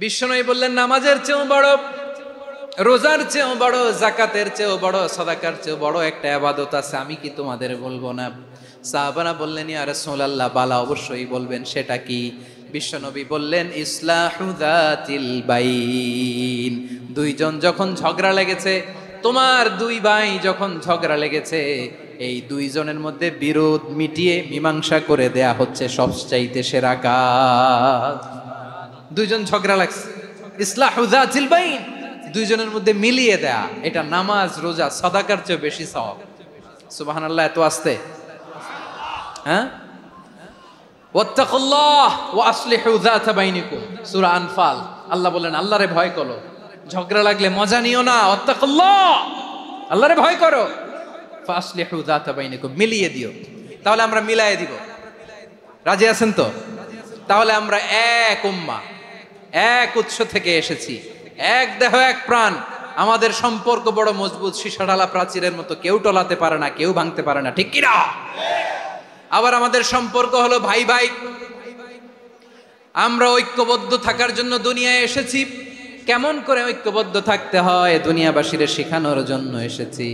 বিশ্বনবী বললেন, নামাজের চেয়েও বড়, রোজার চেয়েও বড়, যাকাতের চেয়েও বড়, সাদাকার চেয়েও বড় একটা ইবাদত আছে, আমি কি তোমাদের বলবো না? সাহাবারা বললেন, ইয়া রাসূলুল্লাহ, বালা, অবশ্যই বলবেন, সেটা কি? বিশ্বনবী বললেন, ইসলাহু যাতিল বাইন। দুইজন যখন ঝগড়া লেগেছে, তোমার দুই ভাই যখন ঝগড়া লেগেছে, এই দুইজনের মধ্যে বিরোধ মিটিয়ে মীমাংসা করে দেয়া হচ্ছে সবচাইতে সেরা কাজ। দুইজন ঝগড়া লাগছে, ইসলাহু যাতিল বাইন, দুইজনের মধ্যে মিলিয়ে দেয়া, এটা নামাজ, রোজা, সাদাকার চেয়ে বেশি সওয়াব। সুবহানাল্লাহ। এত আস্তে, হ্যাঁ? ওয়াত্তাকুল্লাহ ওয়া আসলিহু যাতা বাইনিকুম, সূরা আনফাল। আল্লাহ বলেন, আল্লাহরে ভয় করো, ঝগড়া লাগলে মজা নিও না। ওয়াত্তাকুল্লাহ, আল্লাহরে ভয় করো, ফাসলিহু যাতা বাইনিকুম, মিলিয়ে দিও। তাহলে আমরা মিলায়ে দিব। রাজি আছেন তো? তাহলে আমরা এক উম্মাহ, এক উৎস থেকে এসেছি, এক দেহ, এক প্রাণ। আমাদের সম্পর্ক বড় মজবুত, সীসাঢালা প্রাচীরের মতো, কেউ টলাতে পারে না, কেউ ভাঙতে পারে না, ঠিক কিনা? আবার আমাদের সম্পর্ক হলো ভাই ভাই। আমরা ঐক্যবদ্ধ থাকার জন্য দুনিয়ায় এসেছি। কেমন করে ঐক্যবদ্ধ থাকতে হয় দুনিয়াবাসীর শেখানোর জন্য এসেছি।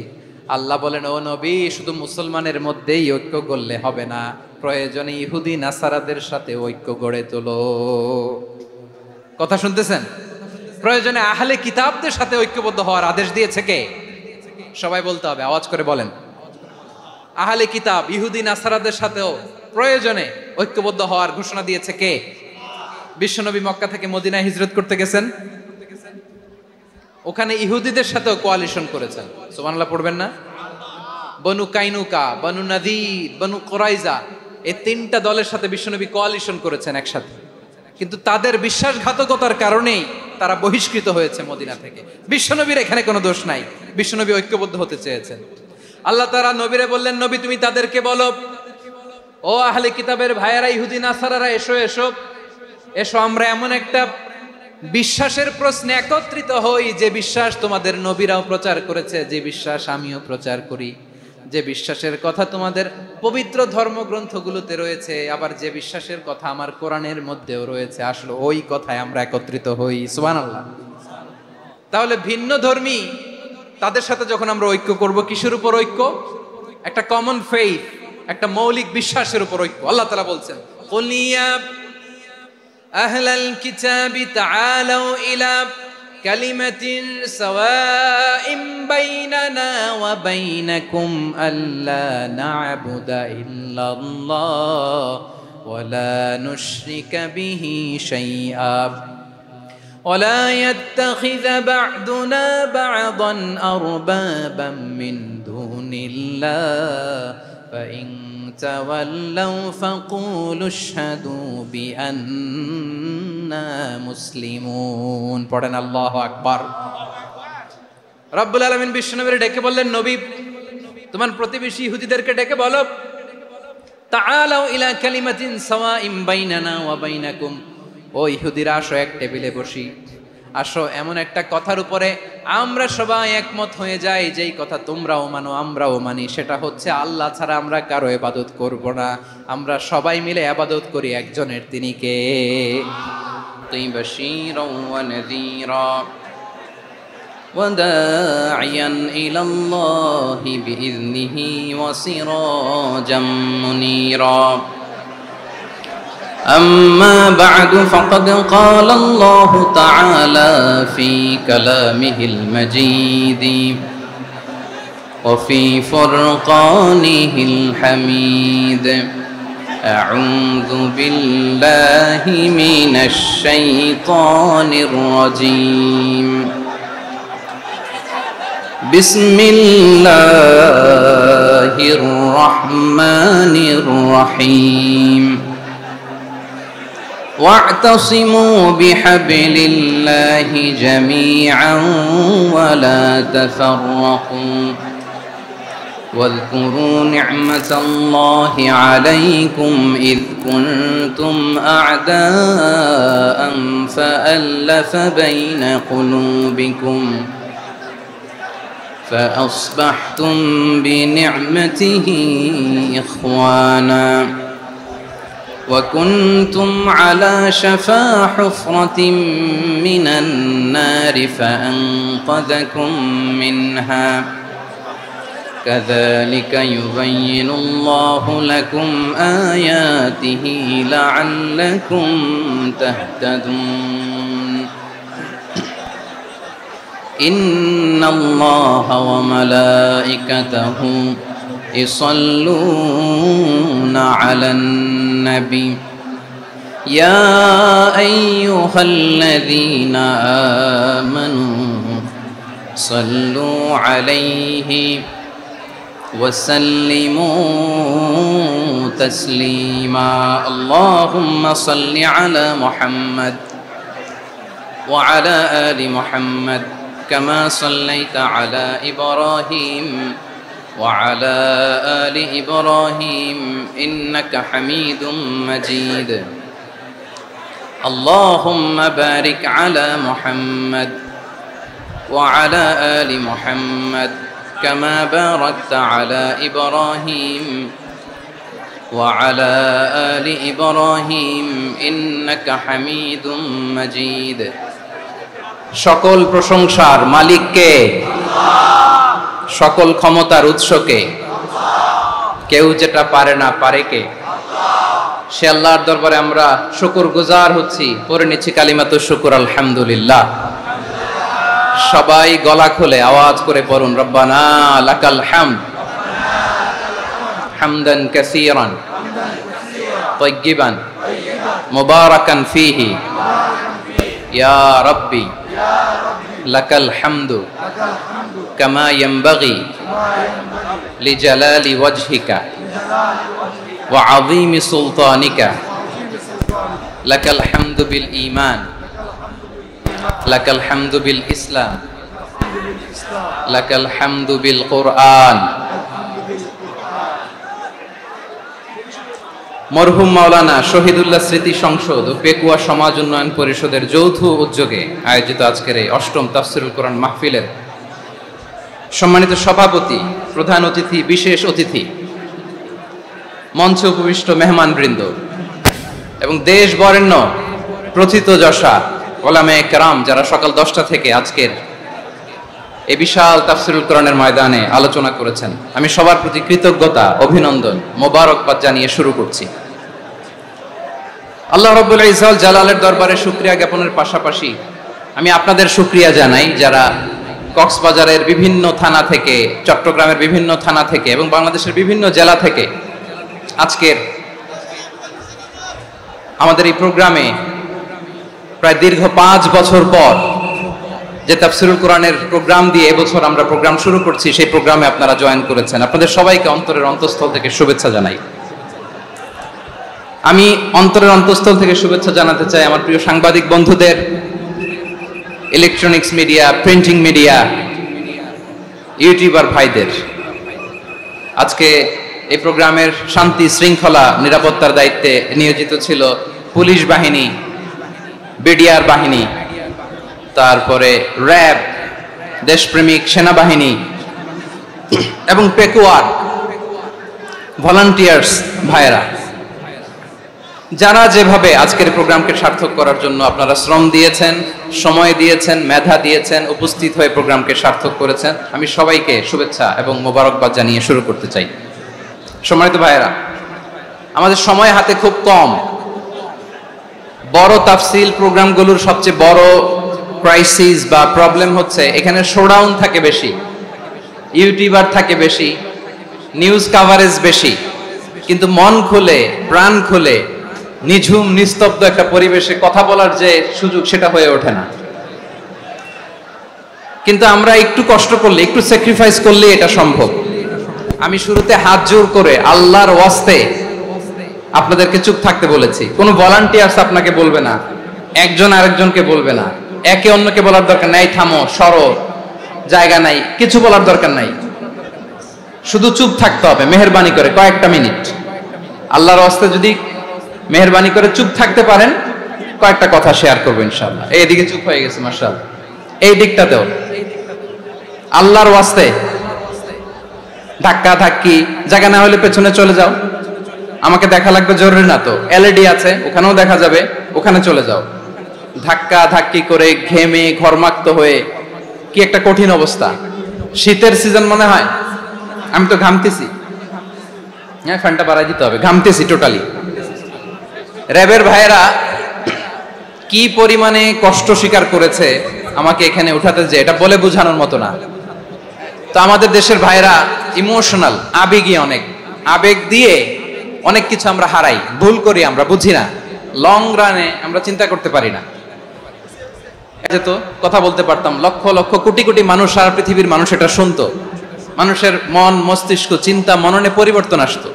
আল্লাহ বলেন, ও নবী, শুধু মুসলমানের মধ্যেই ঐক্য করলে হবে না, প্রয়োজনে ইহুদি নাসারাদের সাথে ঐক্য গড়ে তোলো। কথা শুনতেছেন? প্রয়োজনে আহলে কিতাবদের সাথে ঐক্যবদ্ধ হওয়ার আদেশ দিয়েছে কে? সবাই বলতে হবে, আওয়াজ করে বলেন। আহলে কিতাব, ইহুদি নাসারাদের সাথেও প্রয়োজনে ঐক্যবদ্ধ হওয়ার ঘোষণা দিয়েছে কে? বিশ্বনবী মক্কা থেকে মদিনায় হিজরত করতে গেছেন, ওখানে ইহুদিদের সাথেও কোয়ালিশন করেছেন। সুবহানাল্লাহ পড়বেন না? বনু কাইনুকা, বনু নাদির, বনু কুরাইজা, এই তিনটা দলের সাথে বিশ্বনবী কোয়ালিশন করেছেন একসাথে। কিন্তু তাদের বিশ্বাসঘাতকতার কারণেই তারা বহিষ্কৃত হয়েছে মদিনা থেকে। বিশ্বনবীর এখানে কোনো দোষ নাই, বিশ্বনবী ঐক্যবদ্ধ হতে চেয়েছেন। আল্লাহ তাআলা নবীরে বললেন, নবী, তুমি তাদেরকে বলো, ও আহলে কিতাবের ভাইয়েরা, ইহুদি নাসারারা, এসো এসো এসো, আমরা এমন একটা বিশ্বাসের প্রশ্নে একত্রিত হই, যে বিশ্বাস তোমাদের নবীরাও প্রচার করেছে, যে বিশ্বাস আমিও প্রচার করি, যে বিশ্বাসের কথা তোমাদের পবিত্র ধর্মগ্রন্থগুলোতে রয়েছে, আবার যে বিশ্বাসের কথা আমার কোরআনের মধ্যেও রয়েছে, আসলে ওই কথায় আমরা একত্রিত হই। সুবহানাল্লাহ। তাহলে ভিন্ন ধর্মী তাদের সাথে যখন আমরা ঐক্য করব, কিসের উপর ঐক্য? একটা কমন ফেইথ, একটা মৌলিক বিশ্বাসের উপর ঐক্য। আল্লাহ তাআলা বলছেন, কুল ইয়া আহলাল কিতাবি তাআলাউ ইলা কালিমাতিন সাওয়াইন বাইনানা ওয়া বাইনাকুম আল্লা না'বুদা ইল্লাল্লাহ ওয়া লা নুশরিকা বিহি শাইআ ولا يتخذ بعضنا بعضا أربابا من دون الله فإن تولوا فقولوا اشهدوا بأننا مسلمون। পড়েন আল্লাহু আকবার। রব্বুল আলামিন বিশ্বনবীর ডেকে বললেন, নবী, তোমার প্রতিবেশী ইহুদিদেরকে ডেকে বলো, তাআলাউ ইলা কালিমাতিন সাওয়াইন বাইনানা ওয়া বাইনাকুম, ও ইহুদিরা, আসো, এক টেবিলে বসি, আসো এমন একটা কথার উপরে আমরা সবাই একমত হয়ে যাই, যেই কথা তোমরাও মানো আমরাও মানি, সেটা হচ্ছে আল্লাহ ছাড়া আমরা কারো ইবাদত করব না, আমরা সবাই মিলে ইবাদত করি একজনের, তিনি কে? বাশীরাও ওয়া নাযীরা ওয়া দাঈয়ান ইলাল্লাহি বিইذনিহি ওয়া সিরাজাম মুনীরা। أما بعد فقد قال الله تعالى في كلامه المجيد وفي فرقانه الحميد أعوذ بالله من الشيطان الرجيم بسم الله الرحمن الرحيم واعتصموا بحبل الله جميعا ولا تفرقوا واذكروا نعمة الله عليكم إذ كنتم أعداء فألف بين قلوبكم فأصبحتم بنعمته إخوانا وكنتم على شفا حفرة من النار فأنقذكم منها كذلك يبين الله لكم آياته لعلكم تهتدون إن الله وملائكته يصلون على النبي يا أيها الذين آمنوا صلوا عليه وسلموا تسليما اللهم صل على محمد وعلى آل محمد كما صليت على إبراهيم وعلى آل إبراهيم إنك حميد مجيد اللهم بارك على محمد وعلى آل محمد كما باركت على إبراهيم وعلى آل إبراهيم إنك حميد مجيد সকল প্রশংসার মালিক কে? সকল ক্ষমতার উৎস কে? কেউ যেটা পারে না পারে কে? সে আল্লাহর দরবারে আমরা শুকরগুজার হচ্ছি, পড়ে নিচ্ছি কালিমাতু শুকর আলহামদুলিল্লাহ। সবাই গলা খুলে আওয়াজ করে পড়ুন, রব্বানা লাকাল হামদ হামদান কাসীরান তাইয়্যিবান মুবারাকান ফীহি ইয়া রাব্বি লাকাল হামদু কামা ইয়ানবাগি লিজালালি ওয়াজহিকা ওয়া আযীমি সুলতানিকা লাকাল হামদু বিল ঈমান লাকাল হামদু বিল ইসলাম লাকাল হামদু বিল কুরআন। মরহুম মাওলানা শহীদুল্লাহ স্মৃতি সংসদ ও পেকুয়া সমাজ উন্নয়ন পরিষদের যৌথ উদ্যোগে আয়োজিত আজকের এই অষ্টম তাফসীরুল কোরআন মাহফিলের সম্মানিত সভাপতি, প্রধান অতিথি, বিশেষ অতিথি, মঞ্চে উপবিষ্ট মেহমানবৃন্দ এবং দেশ বরেণ্য প্রথিতযশা ওলামায়ে কেরাম যারা সকাল 10টা থেকে আজকের এই বিশাল তাফসীরুল কোরআনের ময়দানে আলোচনা করেছেন, আমি সবার প্রতি কৃতজ্ঞতা, অভিনন্দন, মোবারকবাদ জানিয়ে শুরু করছি। আল্লাহ রাব্বুল ইজ্জত জালালের দরবারে শুকরিয়া জ্ঞাপনের পাশাপাশি আমি আপনাদের শুকরিয়া জানাই যারা কক্সবাজারের বিভিন্ন থানা থেকে, চট্টগ্রামের বিভিন্ন থানা থেকে এবং বাংলাদেশের বিভিন্ন জেলা থেকে আজকের আমাদের এই প্রোগ্রামে প্রায় দীর্ঘ 5 বছর পর যে তাফসীরুল কোরআনের প্রোগ্রাম দিয়ে এবছর আমরা প্রোগ্রাম শুরু করছি, সেই প্রোগ্রামে আপনারা জয়েন করেছেন। আপনাদের সবাইকে অন্তরের অন্তঃস্থল থেকে শুভেচ্ছা জানাই। আমি অন্তরের অন্তঃস্থল থেকে শুভেচ্ছা জানাতে চাই আমার প্রিয় সাংবাদিক বন্ধুদের, electronics media, printing media, YouTuber ভাইদের। আজকে এই প্রোগ্রামের শান্তি শৃঙ্খলা নিরাপত্তার দায়িত্বে নিয়োজিত ছিল পুলিশ বাহিনী, বিডিআর বাহিনী, তারপরে র্যাব, দেশপ্রেমিক সেনাবাহিনী এবং পেকুয়ার ভলান্টিয়ার্স ভাইয়েরা, যারা যেভাবে আজকের প্রোগ্রামকে সার্থক করার জন্য আপনারা শ্রম দিয়েছেন, সময় দিয়েছেন, মেধা দিয়েছেন, উপস্থিত হয়ে প্রোগ্রামকে সার্থক করেছেন, আমি সবাইকে শুভেচ্ছা এবং মোবারকবাদ জানিয়ে শুরু করতে চাই। সম্মানিত ভাইয়েরা, আমাদের সময় হাতে খুব কম। বড় তাফসীল প্রোগ্রামগুলোর সবচেয়ে বড় ক্রাইসিস বা প্রবলেম হচ্ছে এখানে শোডাউন থাকে বেশি, ইউটিউবার থাকে বেশি, নিউজ কাভারেজ বেশি, কিন্তু মন খুলে, প্রাণ খুলে, নিঝুম নিস্তব্ধ একটা পরিবেশে কথা বলার যে সুযোগ, সেটা হয়ে ওঠে না। কিন্তু আমরা একটু কষ্ট করলে, একটু স্যাক্রিফাইস করলে এটা সম্ভব। আমি শুরুতে হাত জোর করে আল্লাহর ওয়াস্তে আপনাদেরকে চুপ থাকতে বলেছি। কোনো ভলান্টিয়ার্স আপনাকে বলবে না, একজন আরেকজনকে বলবে না, একে অন্যকে বলার দরকার নাই, থামো, সরো, জায়গা নাই, কিছু বলার দরকার নাই। শুধু চুপ থাকতে হবে মেহেরবানি করে কয়েকটা মিনিট। আল্লাহর ওয়াস্তে যদি মেহেরবানি করে চুপ থাকতে পারেন, কয়েকটা কথা শেয়ার করবো ইনশাআল্লাহ। এইদিকে চুপ হয়ে গেছে মাশাআল্লাহ, এই দিকটাতেও আল্লাহর ওয়াস্তে ধাক্কা ধাক্কি, জায়গা না হলে পেছনে চলে যাও, আমাকে দেখা লাগবে জরুরি না তো, এলইডি আছে, ওখানেও দেখা যাবে, ওখানে চলে যাও। ধাক্কা ধাক্কি করে ঘেমে ঘরমাক্ত হয়ে কি একটা কঠিন অবস্থা। শীতের সিজন মনে হয়, আমি তো ঘামতেছি, হ্যাঁ ফ্যানটা বাড়াই দিতে হবে, ঘামতেছি টোটালি। র্যাবের ভাইয়েরা কি পরিমাণে কষ্ট স্বীকার করেছে আমাকে এখানে উঠাতে, যে এটা বলে বোঝানোর মতো না। তো আমাদের দেশের ভাইরা ইমোশনাল, আবেগী, অনেক আবেগ দিয়ে অনেক কিছু আমরা হারাই, ভুল করি, আমরা বুঝি না, লং রানে আমরা চিন্তা করতে পারি না। তো কথা বলতে পারতাম, লক্ষ লক্ষ কোটি কোটি মানুষ, সারা পৃথিবীর মানুষ এটা শুনতো, মানুষের মন মস্তিষ্ক চিন্তা মননে পরিবর্তন আসতো।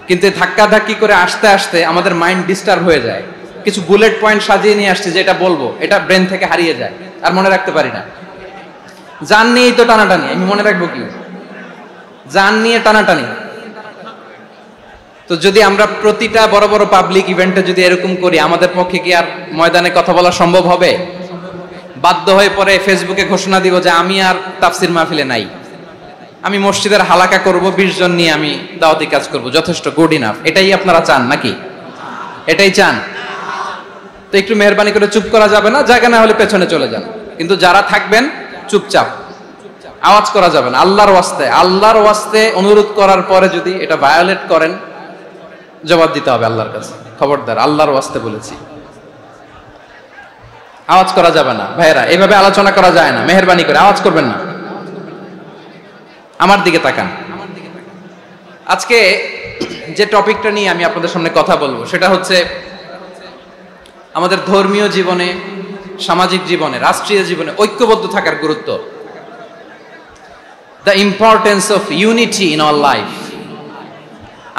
কিন্তু ধাক্কা ধাক্কি করে আসতে আসতে আমাদের মাইন্ড ডিস্টার্ব হয়ে যায়। কিছু বুলেট পয়েন্ট সাজিয়ে নিয়ে আসছে, যেটা বলবো এটা ব্রেন থেকে হারিয়ে যায়, আর মনে রাখতে পারি না। জান নিয়েই তো টানাটানি, আমি মনে রাখবো কি? জান নিয়ে টানাটানি। তো যদি আমরা প্রতিটা বড় বড় পাবলিক ইভেন্টে যদি এরকম করি, আমাদের পক্ষে কি আর ময়দানে কথা বলা সম্ভব হবে? বাধ্য হয়ে পরে ফেসবুকে ঘোষণা দিব যে আমি আর তাফসির মাহফিলে নাই, আমি মসজিদের হালাকা করব, 20 জন নিয়ে আমি দাওয়াতি কাজ করব, যথেষ্ট, গুড ইনাফ। এটাই আপনারা চান নাকি? এটাই চান? তো একটু মেহরবানি করে চুপ করা যাবে না? জায়গা না হলে পেছনে চলে যান, কিন্তু যারা থাকবেন চুপচাপ, আওয়াজ করা যাবে না। আল্লাহর ওয়াস্তে, আল্লাহর ওয়াস্তে অনুরোধ করার পরে যদি এটা ভায়োলেট করেন, জবাব দিতে হবে আল্লাহর কাছে। খবরদার, আল্লাহর ওয়াস্তে বলেছি, আওয়াজ করা যাবে না। ভাইয়েরা, এইভাবে আলোচনা করা যায় না, মেহরবানি করে আওয়াজ করবেন না। আমার দিকে তাকান। আজকে যে টপিকটা নিয়ে আমি আপনাদের সামনে কথা বলবো, সেটা হচ্ছে আমাদের ধর্মীয় জীবনে, সামাজিক জীবনে, রাষ্ট্রীয় জীবনে ঐক্যবদ্ধ থাকার গুরুত্ব। The importance of unity in our life.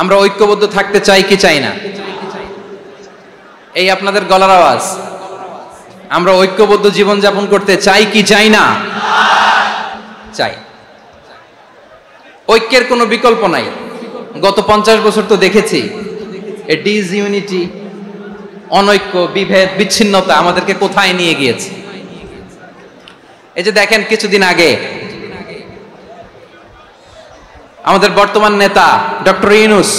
আমরা ঐক্যবদ্ধ থাকতে চাই কি চাই না? এই আপনাদের গলার আওয়াজ। আমরা ঐক্যবদ্ধ জীবন যাপন করতে চাই কি চাই না? চাই। ঐক্যের কোনো বিকল্প নাই। গত 50 বছর তো দেখেছি এই ডিসইউনিটি, অনৈক্য, বিভেদ, বিচ্ছিন্নতা আমাদেরকে কোথায় নিয়ে গিয়েছে। এই যে দেখেন, কিছুদিন আগে আমাদের বর্তমান নেতা ডক্টর ইউনূস,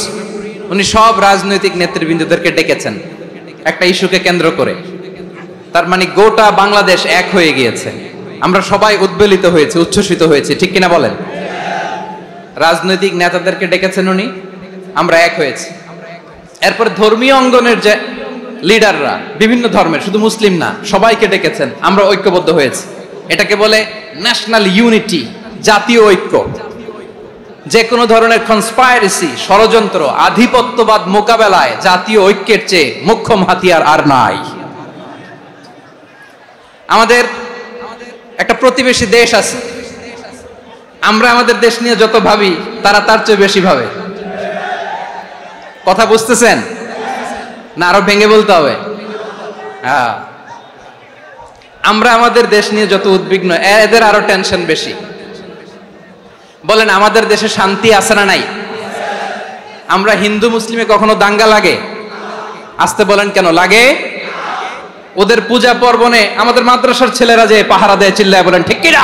উনি সব রাজনৈতিক নেতৃবৃন্দদেরকে ডেকেছেন একটা ইস্যুকে কেন্দ্র করে। তার মানে গোটা বাংলাদেশ এক হয়ে গিয়েছে। আমরা সবাই উদ্বেলিত হয়েছে, উচ্ছ্বসিত হয়েছে, ঠিক কিনা বলেন? রাজনৈতিক নেতাদেরকে ডেকেছেন উনি, আমরা এক হয়েছি। এরপর ধর্মীয় অঙ্গনের যে লিডাররা, বিভিন্ন ধর্মের, শুধু মুসলিম না, সবাইকে ডেকেছেন, আমরা ঐক্যবদ্ধ হয়েছি। এটাকে বলে ন্যাশনাল ইউনিটি, জাতীয় ঐক্য। যে কোনো ধরনের কনস্পাইরেসি, ষড়যন্ত্র, আধিপত্যবাদ মোকাবেলায় জাতীয় ঐক্যের চেয়ে মোক্ষম হাতিয়ার আর নাই। আমাদের একটা প্রতিবেশী দেশ আছে, আমরা আমাদের দেশ নিয়ে যত ভাবি, তারা তার চেয়ে বেশি ভাবে। কথা বুঝতেছেন না? আরো ভেঙে বলতে হবে। হ্যাঁ, আমরা আমাদের দেশ নিয়ে যত উদ্বিগ্ন, এদের আরো টেনশন বেশি। বলেন, আমাদের দেশে শান্তি আছে না নাই? আমরা হিন্দু মুসলিমে কখনো দাঙ্গা লাগে? আসতে বলেন, কেন লাগে? ওদের পূজা পার্বণে আমাদের মাদ্রাসার ছেলেরা যে পাহারা দেয়, চিল্লায় বলেন ঠিক কিনা?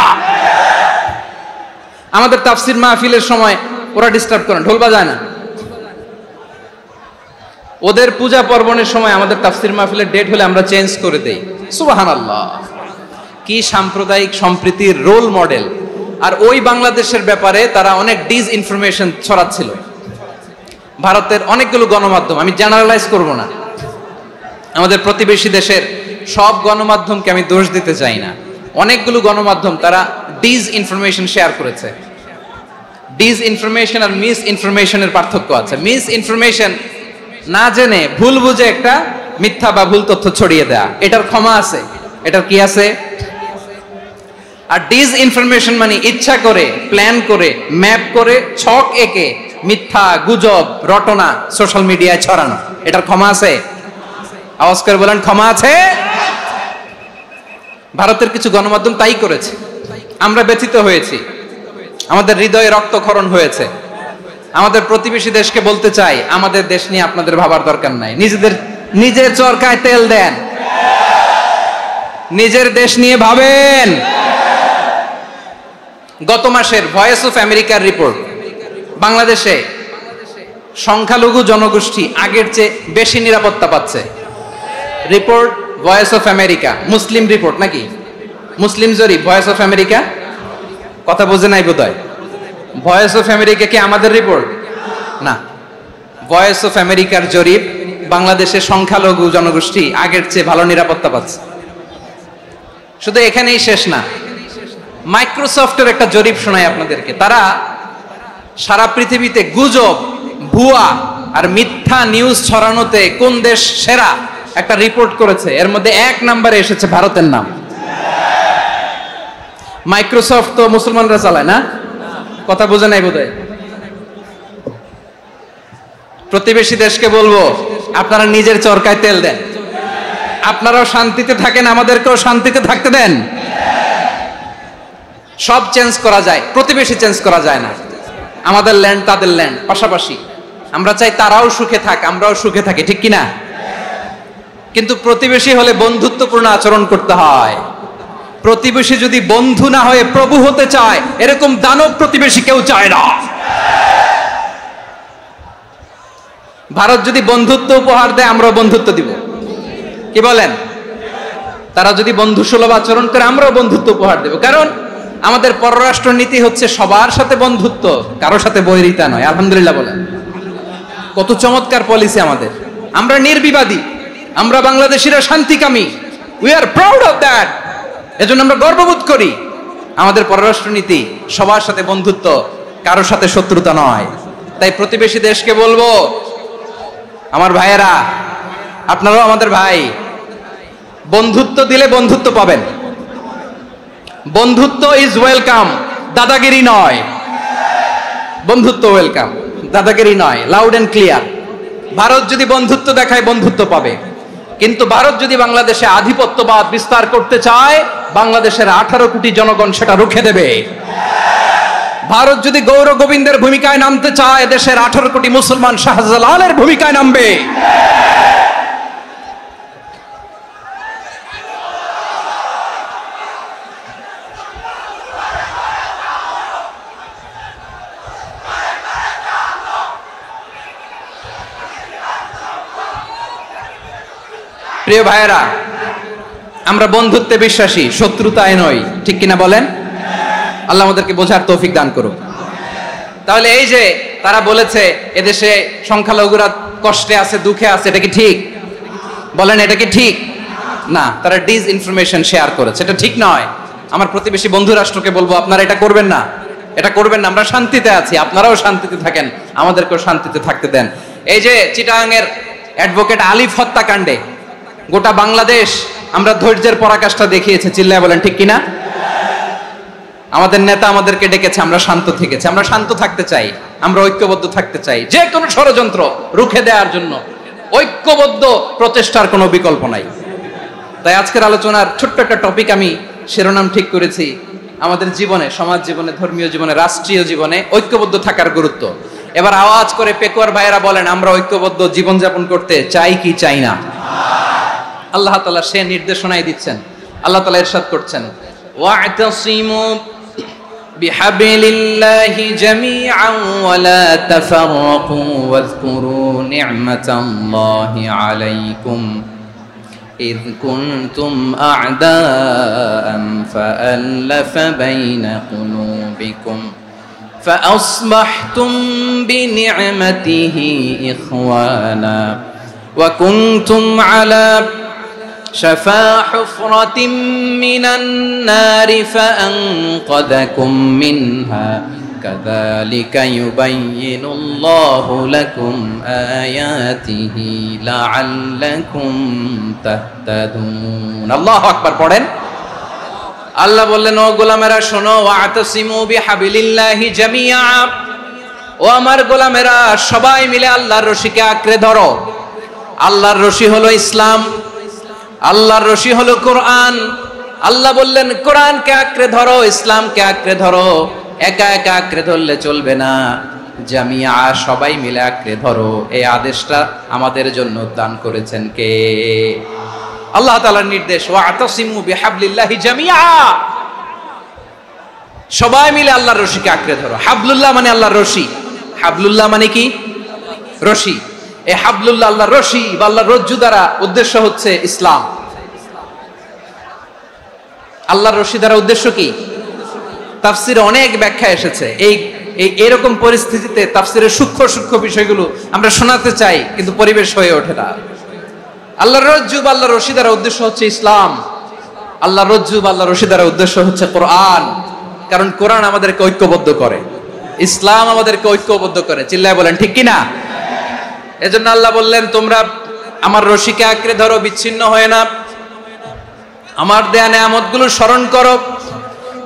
আমাদের তাফসির মাহফিলের সময় ওরা ডিস্টার্ব করেন, ঢোল বাজায় না। ওদের পূজা পার্বণের সময় আমাদের তাফসির মাহফিলের ডেট হলে আমরা চেঞ্জ করে দেই। সুবহানাল্লাহ, কি সাম্প্রদায়িক সম্প্রীতির রোল মডেল। আর ওই বাংলাদেশের ব্যাপারে তারা অনেক ডিসইনফরমেশন ছড়াচ্ছিল। ভারতের অনেকগুলো গণমাধ্যম, আমি জেনারেলাইজ করব না, আমাদের প্রতিবেশী দেশের সব গণমাধ্যমকে আমি দোষ দিতে চাই না, অনেকগুলো গণমাধ্যম তারা ডিসইনফরমেশন শেয়ার করেছে। ডিসইনফরমেশন আর মিস ইনফরমেশনের পার্থক্য আছে। মিস ইনফরমেশন না জেনে ভুল বুঝে একটা মিথ্যা বা ভুল তথ্য ছড়িয়ে দেয়া, এটার ক্ষমা আছে, এটার কি আছে? আর ডিসইনফরমেশন মানে ইচ্ছা করে, প্ল্যান করে, ম্যাপ করে, ছক এঁকে মিথ্যা, গুজব, রটনা সোশ্যাল মিডিয়ায় ছড়ানো, এটার ক্ষমা আছে? আওয়াজ করে বলেন, ক্ষমা আছে? ভারতের কিছু গণমাধ্যম তাই করেছে, আমরা ব্যথিত হয়েছি, আমাদের হৃদয়ে রক্তক্ষরণ হয়েছে। আমাদের প্রতিবেশী দেশকে বলতে চাই, আমাদের দেশ নিয়ে আপনাদের ভাবার দরকার নাই, নিজের চরকায় তেল দেন, নিজের দেশ নিয়ে ভাবেন। গত মাসের ভয়েস অফ আমেরিকার রিপোর্ট, বাংলাদেশে সংখ্যালঘু জনগোষ্ঠী আগের চেয়ে বেশি নিরাপত্তা পাচ্ছে। Report voice of America, Muslim report নাকি মুসলিম জরিপ, ভয়েস অফ আমেরিকা, কথা বোঝে নাই বোধহয়। ভয়েস অফ আমেরিকা কি আমাদের রিপোর্ট না, ভয়েস অফ আমেরিকার জরিপ, বাংলাদেশের সংখ্যালঘু জনগোষ্ঠী আগের চেয়ে ভালো নিরাপত্তা পাচ্ছে। শুধু এখানেই শেষ না, মাইক্রোসফটের একটা জরিপ শোনায় আপনাদেরকে। তারা সারা পৃথিবীতে গুজব, ভুয়া আর মিথ্যা নিউজ ছড়ানোতে কোন দেশ সেরা একটা রিপোর্ট করেছে। এর মধ্যে 1 নম্বরে এসেছে ভারতের নাম। মাইক্রোসফট তো মুসলমানরা চালায় না, কথা বোঝে নাই বোধহয়। প্রতিবেশী দেশকে বলবো, আপনারা নিজের চরকায় তেল দেন, আপনারাও শান্তিতে থাকেন, আমাদেরকেও শান্তিতে থাকতে দেন। সব চেঞ্জ করা যায়, প্রতিবেশী চেঞ্জ করা যায় না। আমাদের ল্যান্ড তাদের ল্যান্ড, পাশাপাশি। আমরা চাই তারাও সুখে থাক, আমরাও সুখে থাকি, ঠিক কিনা? কিন্তু প্রতিবেশী হলে বন্ধুত্বপূর্ণ আচরণ করতে হয়। প্রতিবেশী যদি বন্ধু না হয়ে প্রভু হতে চায়, এরকম দানব প্রতিবেশী কেউ চায় না। ভারত যদি বন্ধুত্ব উপহার দেয়, আমরাও বন্ধুত্ব দিব, কি বলেন? তারা যদি বন্ধুসুলভ আচরণ করে, আমরাও বন্ধুত্ব উপহার দেব। কারণ আমাদের পররাষ্ট্র নীতি হচ্ছে সবার সাথে বন্ধুত্ব, কারোর সাথে বৈরিতা নয়। আলহামদুলিল্লাহ বলেন, কত চমৎকার পলিসি আমাদের। আমরা নির্বিবাদী, আমরা বাংলাদেশিরা শান্তিকামী, we are proud of that. এজন্য আমরা গর্ববোধ করি। আমাদের পররাষ্ট্র নীতি সবার সাথে বন্ধুত্ব, কারোর সাথে শত্রুতা নয়। তাই প্রতিবেশী দেশকে বলবো, আমার ভাইয়েরা, আপনারাও আমাদের ভাই, বন্ধুত্ব দিলে বন্ধুত্ব পাবেন। বন্ধুত্ব ইজ ওয়েলকাম, দাদাগিরি নয়। বন্ধুত্ব ওয়েলকাম, দাদাগিরি নয়, লাউড এন্ড ক্লিয়ার। ভারত যদি বন্ধুত্ব দেখায়, বন্ধুত্ব পাবে। কিন্তু ভারত যদি বাংলাদেশে আধিপত্যবাদ বিস্তার করতে চায়, বাংলাদেশের 18 কোটি জনগণ সেটা রুখে দেবে। ভারত যদি গৌর গোবিন্দের ভূমিকায় নামতে চায়, দেশের 18 কোটি মুসলমান শাহজালালের ভূমিকায় নামবে। প্রিয় ভাইয়েরা, আমরা বন্ধুত্বে বিশ্বাসী, শত্রুতায় নই, ঠিক কিনা বলেন? আল্লাহ আমাদেরকে বোঝার তৌফিক দান করুক। তাহলে এই যে তারা বলেছে এদেশে সংখ্যালঘুরা কষ্টে আছে, দুঃখে আছে, এটা কি ঠিক? বলেন, এটা কি ঠিক? না, তারা ডিস ইনফরমেশন শেয়ার করেছে, এটা ঠিক নয়। আমার প্রতিবেশী বন্ধু রাষ্ট্রকে বলবো, আপনারা এটা করবেন না, এটা করবেন না। আমরা শান্তিতে আছি, আপনারাও শান্তিতে থাকেন, আমাদেরকেও শান্তিতে থাকতে দেন। এই যে চিটাগাংয়ের অ্যাডভোকেট আলিফ হত্যাকাণ্ডে গোটা বাংলাদেশ আমরা ধৈর্যের পরাকাষ্ঠা দেখিয়েছে, চিল্লায় বলেন ঠিক কিনা? আমাদের নেতা আমাদেরকে ডেকেছে, আমরা শান্ত থেকেছি। আমরা শান্ত থাকতে চাই, আমরা ঐক্যবদ্ধ থাকতে চাই। যে কোনো ষড়যন্ত্র রুখে দেওয়ার জন্য ঐক্যবদ্ধ প্রচেষ্টার কোনো বিকল্প নাই। তাই আজকের আলোচনার ছোট্ট একটা টপিক আমি শিরোনাম ঠিক করেছি, আমাদের জীবনে, সমাজ জীবনে, ধর্মীয় জীবনে, রাষ্ট্রীয় জীবনে ঐক্যবদ্ধ থাকার গুরুত্ব। এবার আওয়াজ করে পেকুয়ার ভাইয়েরা বলেন, আমরা ঐক্যবদ্ধ জীবনযাপন করতে চাই কি চাই না? আল্লাহ তাআলা সে নির্দেশনাই দিচ্ছেন। আল্লাহ তাআলা ইরশাদ করছেন, ওয়া'তাসিমু বিহাবলিল্লাহি জামিআন ওয়া লা তাফাররাকু ওয়াযকুরু নি'মাতাল্লাহি আলাইকুম إذ كنتم أعداء فألف بين قلوبكم فأصبحتم بنعمته إخوانا وكنتم على شفا حفرة من النار فأنقذكم منها كذلك يبين الله لكم آياته لعلكم تهتدون الله أكبر পড়েন আল্লাহ বললেন ও গোলামেরা শোনো ওয়াতাসিমু বিহাবিলিল্লাহি জামিআ ও আমার গোলামেরা সবাই মিলে আল্লাহর রশিকে আঁকড়ে ধরো আল্লাহর রশি হলো ইসলাম আল্লাহর রশি হলো কোরআন আল্লাহ বললেন কোরআনকে আঁকড়ে ধরো ইসলামকে আঁকড়ে ধরো একা একা আঁকড়ে ধরলে চলবে না জামিআ সবাই মিলে আঁকড়ে ধরো এই আদেশটা আমাদের জন্য দান করেছেন কে আল্লাহ তাআলার নির্দেশ ওয়াতাসিমু বিহাবলিল্লাহি জামিআ সবাই মিলে আল্লাহর রশিকে আঁকড়ে ধরো হাবলুল্লাহ মানে আল্লাহর রশি হাবলুল্লাহ মানে কি রশি, এই হাবলুল্লাহ আল্লাহর রশি বা আল্লাহর রজ্জু দ্বারা উদ্দেশ্য হচ্ছে ইসলাম। আল্লাহর রশি দ্বারা উদ্দেশ্য কি? তাফসিরে অনেক ব্যাখ্যা এসেছে। এরকম পরিস্থিতিতে তাফসিরের সূক্ষ্ম সূক্ষ্ম বিষয়গুলো আমরা শোনাতে চাই, কিন্তু পরিবেশ হয়ে ওঠে না। আল্লাহর রজ্জু বা আল্লাহর রশি দ্বারা উদ্দেশ্য হচ্ছে ইসলাম। আল্লাহর রজ্জু বা আল্লাহর রশি দ্বারা উদ্দেশ্য হচ্ছে কোরআন, কারণ কোরআন আমাদেরকে ঐক্যবদ্ধ করে, ইসলাম আমাদেরকে ঐক্যবদ্ধ করে। চিল্লায় বলেন ঠিক কিনা? এজন্য আল্লাহ বললেন, তোমরা আমার রশিকে আঁকড়ে ধরো, বিচ্ছিন্ন হয়ে না, আমার দেয়া নেয়ামতগুলো স্মরণ করো।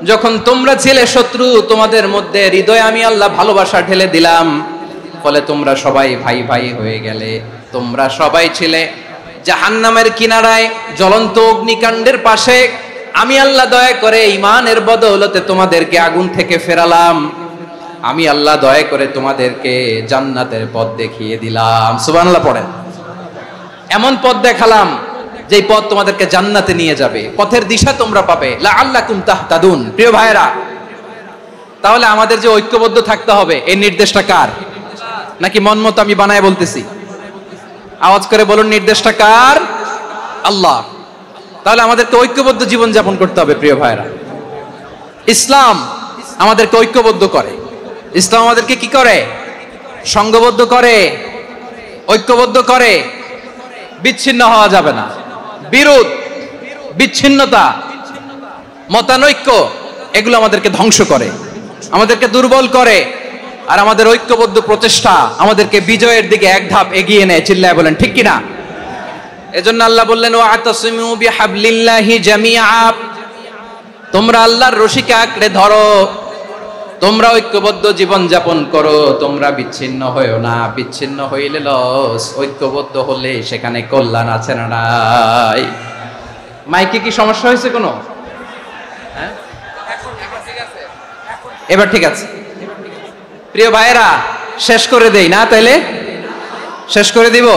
যখন তোমরা ছিলে শত্রু, তোমাদের মধ্যে হৃদয়ে আমি আল্লাহ ভালোবাসা ঢেলে দিলাম, ফলে তোমরা সবাই ভাই ভাই হয়ে গেলে। তোমরা সবাই ছিলে জাহান্নামের কিনারায়, জ্বলন্ত অগ্নিকাণ্ডের পাশে। আমি আল্লাহ দয়া করে ঈমানের বদৌলতে তোমাদেরকে আগুন থেকে ফেরালাম। আমি আল্লাহ দয়া করে তোমাদেরকে জান্নাতের পথ দেখিয়ে দিলাম। সুবহানাল্লাহ পড়েন। এমন পথ দেখালাম যেই পথ তোমাদেরকে জান্নাতে নিয়ে যাবে, পথের দিশা তোমরা পাবে। লাআল্লাকুম তাহতাদুন। প্রিয় ভাইরা, তাহলে আমাদের যে ঐক্যবদ্ধ থাকতে হবে, এই নির্দেশটা কার? নাকি মন মতো আমি বানায় বলতেছি? আওয়াজ করে বলুন, নির্দেশটা কার? আল্লাহ। তাহলে আমাদেরকে ঐক্যবদ্ধ জীবন যাপন করতে হবে। প্রিয় ভাইরা, ইসলাম আমাদেরকে ঐক্যবদ্ধ করে। ইসলাম আমাদেরকে কি করে? সংঘবদ্ধ করে, ঐক্যবদ্ধ করে। বিচ্ছিন্ন হওয়া যাবে না। বিরোধ, বিচ্ছিন্নতা, মতানৈক্য, এগুলো আমাদেরকে ধ্বংস করে, আমাদেরকে দুর্বল করে। আর আমাদের ঐক্যবদ্ধ প্রচেষ্টা আমাদেরকে বিজয়ের দিকে এক ধাপ এগিয়ে নেয়। চিল্লায় বলেন ঠিক কিনা? এজন্য আল্লাহ বললেন, ওয়াতাসিমু বিহাবলিল্লাহি জামিআ। তোমরা আল্লাহর রশিকে আঁকড়ে ধরো, তোমরা ঐক্যবদ্ধ জীবন যাপন করো, তোমরা বিচ্ছিন্ন হইও না। বিচ্ছিন্ন হইলে লস, ঐক্যবদ্ধ হলে সেখানে কল্যাণ আছে না নাই? মাইকে কি সমস্যা হয়েছে কোনো? হ্যাঁ, এবার ঠিক আছে। প্রিয় ভাইয়েরা, শেষ করে দেই না? তাইলে শেষ করে দিব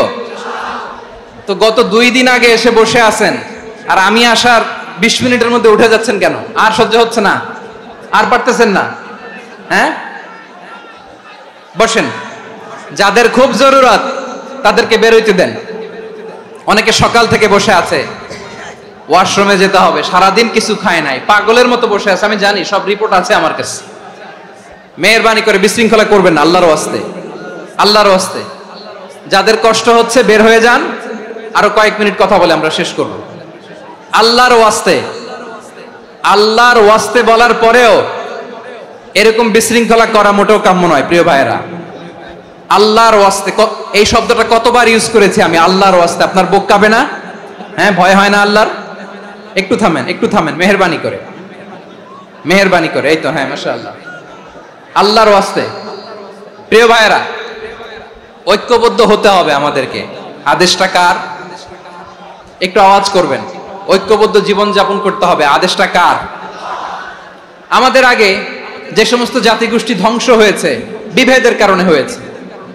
তো। গত 2 দিন আগে এসে বসে আছেন, আর আমি আসার 20 মিনিটের মধ্যে উঠে যাচ্ছেন কেন? আর সহ্য হচ্ছে না? আর পারতেছেন না? হ্যাঁ, বসেন। যাদের খুব জরুরত তাদেরকে বের হইতে দেন। অনেকে সকাল থেকে বসে আছে, ওয়াশরুমে যেতে হবে, সারাদিন কিছু খায় নাই, পাগলের মতো বসে আছে। আমি জানি, সব রিপোর্ট আছে আমার কাছে। মেহেরবানি করে বিশৃঙ্খলা করবেন না, আল্লাহর ওয়াস্তে, আল্লাহর ওয়াস্তে। যাদের কষ্ট হচ্ছে বের হয়ে যান। আরো কয়েক মিনিট কথা বলে আমরা শেষ করব। আল্লাহর ওয়াস্তে, আল্লাহর ওয়াস্তে বলার পরেও এরকম বিশৃঙ্খলা করা মোটেও কাম্য নয়। প্রিয় ভাইয়েরা, আল্লাহর ওয়াস্তে, এই শব্দটা কতবার ইউজ করেছি আমি, আল্লাহর ওয়াস্তে। আপনার বুক কাঁপে না? হ্যাঁ, ভয় হয় না আল্লাহর? একটু থামেন, একটু থামেন, মেহেরবানি করে, মেহেরবানি করে। এই তো, হ্যাঁ, মাশাআল্লাহ। আল্লাহর ওয়াস্তে। প্রিয় ভাইয়েরা, ঐক্যবদ্ধ হতে হবে আমাদেরকে। আদেশটা কার? একটু আওয়াজ করবেন। ঐক্যবদ্ধ জীবন যাপন করতে হবে। আদেশটা কার? আমাদের আগে যে সমস্ত জাতিগোষ্ঠী ধ্বংস হয়েছে, বিভেদের কারণে হয়েছে।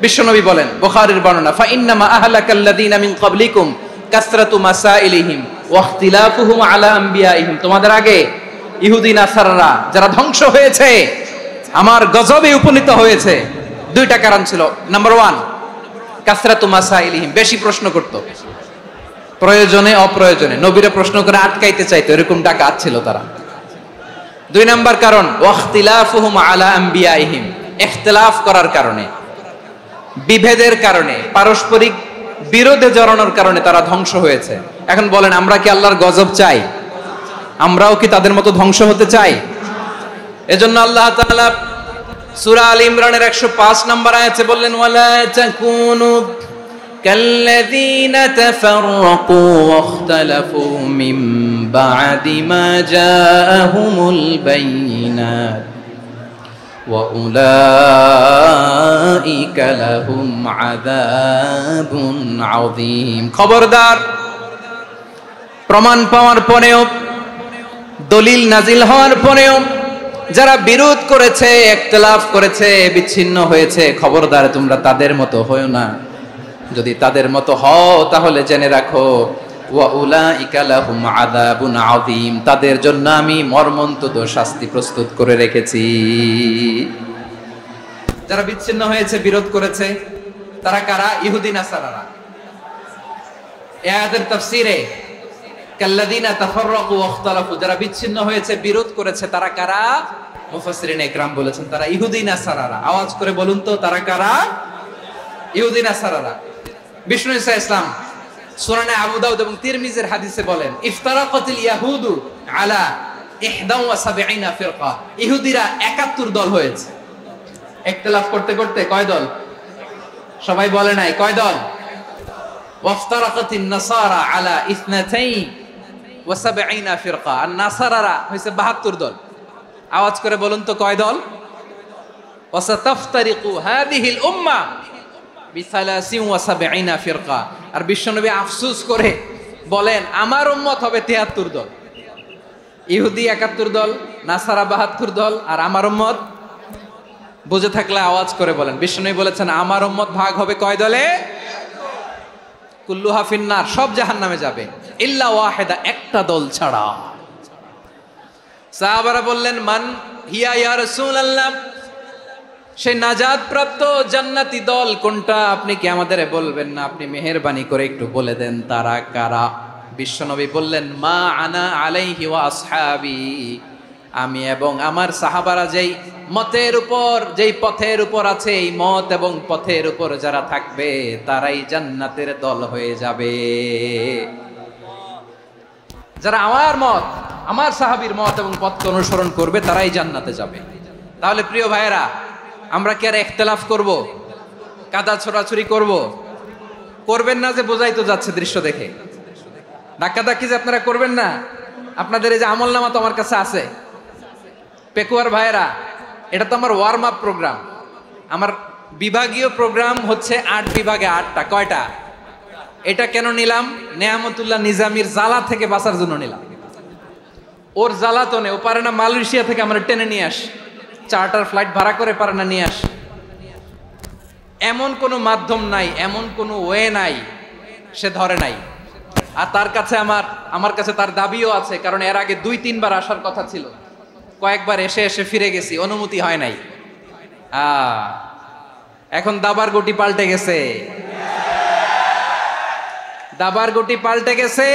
বিশ্বনবী বলেন, বুখারীর বর্ণনা, ফা ইন্নামা আহলাকাল্লাযীনা মিন ক্বাবলিকুম কাসরাতু মাসাইলিহিম ওয়া ইখতিলাফুহুম আলা আম্বিয়াইহিম। তোমাদের আগে ইহুদি নাসারারা যারা ধ্বংস হয়েছে, আমার গজবে উপনীত হয়েছে, 2টা কারণ ছিল। নাম্বার 1, কাসরাতু মাসাইলিহিম, বেশি প্রশ্ন করত, প্রয়োজনে অপ্রয়োজনে নবীরা প্রশ্ন করে আটকাইতে চাইতো, এরকম ডাকাত ছিল তারা। 2 নাম্বার কারণ, ওয়াখতিলাফুহুম আলা আম্বিয়াইহিম, ইখতিলাফ করার কারণে, বিভেদের কারণে, পারস্পরিক বিরোধে জড়ানোর কারণে তারা ধ্বংস হয়েছে। এখন বলেন, আমরা কি আল্লাহর গজব চাই? আমরাও কি তাদের মতো ধ্বংস হতে চাই? এজন্য আল্লাহ তাআলা সূরা আল ইমরানের 105 নম্বর আয়াতে বললেন, ওয়ালা তাকুনু কাল্লাযীনা তাফাররাকু ওয়াখতালাফু মিন বা'দি মা জাআহুমুল বাইয়িনাত ওয়া উলাইকা লাহুম আযাবুন আযীম। খবরদার, প্রমাণ পাওয়ার পরেও, দলিল নাজিল হওয়ার পরেও যারা বিরোধ করেছে, ইখতিলাফ করেছে, বিচ্ছিন্ন হয়েছে, খবরদার তোমরা তাদের মতো হয়ো না। যদি তাদের মতো হও তাহলে জেনে রাখো, ওয়া উলাইকা লাহুম আযাবুন আযীম, তাদের জন্য আমি মর্মন্তুদ শাস্তি প্রস্তুত করে রেখেছি। যারা বিচ্ছিন্ন হয়েছে, বিরোধ করেছে, তারা কারা? ইহুদি নাসারারা। এই আয়াতের তাফসীরে কাল্লাযিনা তাফাররাকু ওয়াখতালাফু, যারা বিচ্ছিন্ন হয়েছে, বিরোধ করেছে, তারা কারা? মুফাসসিরিন ইকরাম বলেছেন তারা ইহুদি নাসারারা। আওয়াজ করে বলুন তো, তারা কারা? ইহুদি নাসারারা। বিষ্ণু ঈসা ইসলাম সুনানে আবু দাউদ এবং তিরমিজির হাদিসে বলেন, ইফতারাকাতিল ইয়াহুদু আলা 71 ফিরকা, ইহুদিরা 71 দল হয়েছে। ইখতিলাফ করতে করতে কয় দল? সবাই বলে নাই, কয় দল? ওয়াফতারাকাতিন নাসারা আলা 72 ফিরকা, আর নাসারারা হইছে 72 দল। আওয়াজ করে বলুন তো, কয় দল? ওয়াসাতাফতারিকু হাদিহিল উম্মাহ বি73 ফিরকা। আর বিশ্বনবী আফসোস করে বলেন, আমার উম্মত হবে 73 দল। ইহুদি 71 দল, নাসারা 72 দল, আর আমার উম্মত, বুঝে থাকলে আওয়াজ করে বলেন। বিশ্বনবী বলেছেন আমার উম্মত ভাগ হবে কয় দলে? কুল্লুহা ফিন্নার, সব জাহান্নামে যাবে, ইল্লা ওয়াহিদা, একটা দল ছাড়া। সাহাবারা বললেন, মান হিয়া ইয়া রাসূলুল্লাহ, সেই নাজাত প্রাপ্ত জান্নাতি দল কোনটা? আপনি কি আমাদের বলবেন না? আপনি মেহেরবানি করে একটু বলে দেন তারা কারা। বিশ্বনবী বললেন, মা আনা আলাইহি ওয়া আসহাবি, আমি এবং আমার সাহাবারা যেই মতের উপর, যেই পথের উপর আছে, এই মত এবং পথের উপর যারা থাকবে তারাই জান্নাতের দল হয়ে যাবে। যারা আমার মত, আমার সাহাবীর মত এবং পথকে অনুসরণ করবে তারাই জান্নাতে যাবে। তাহলে প্রিয় ভাইয়েরা, আমরা কি আর ইখতিলাফ করব? কাদা ছোড়াছুরি করব? করবেন না যে বোঝাই তো যাচ্ছে দৃশ্য দেখে। ধাক্কাধাক্কি যে আপনারা করবেন না। আপনাদের এই যে আমলনামা তো আমার কাছে আছে। পেকুয়ার ভাইয়েরা, এটা তো আমার ওয়ার্ম আপ প্রোগ্রাম। আমার বিভাগীয় প্রোগ্রাম হচ্ছে 8 বিভাগে 8টা। কয়টা? এটা কেন নিলাম? নেয়ামতুল্লাহ নিজামীর জ্বালা থেকে বাঁচার জন্য নিলাম। ওর জ্বালাতনে ও পারে না মালয়েশিয়া থেকে আমরা টেনে নিয়ে আস, চার্টার ফ্লাইট ভাড়া করে পারে না নিয়ে আস। এমন কোনো মাধ্যম নাই, এমন কোনো ওয়ে নাই, সে ধরে নাই। আর তার কাছে আমার কাছে তার দাবিও আছে, কারণ এর আগে 2-3 বার আসার কথা ছিল। কয়েকবার এসে এসে ফিরে গেছি, অনুমতি হয় নাই। এখন দাবার গুটি পাল্টে গেছে, দাবার গুটি পাল্টে গেছে।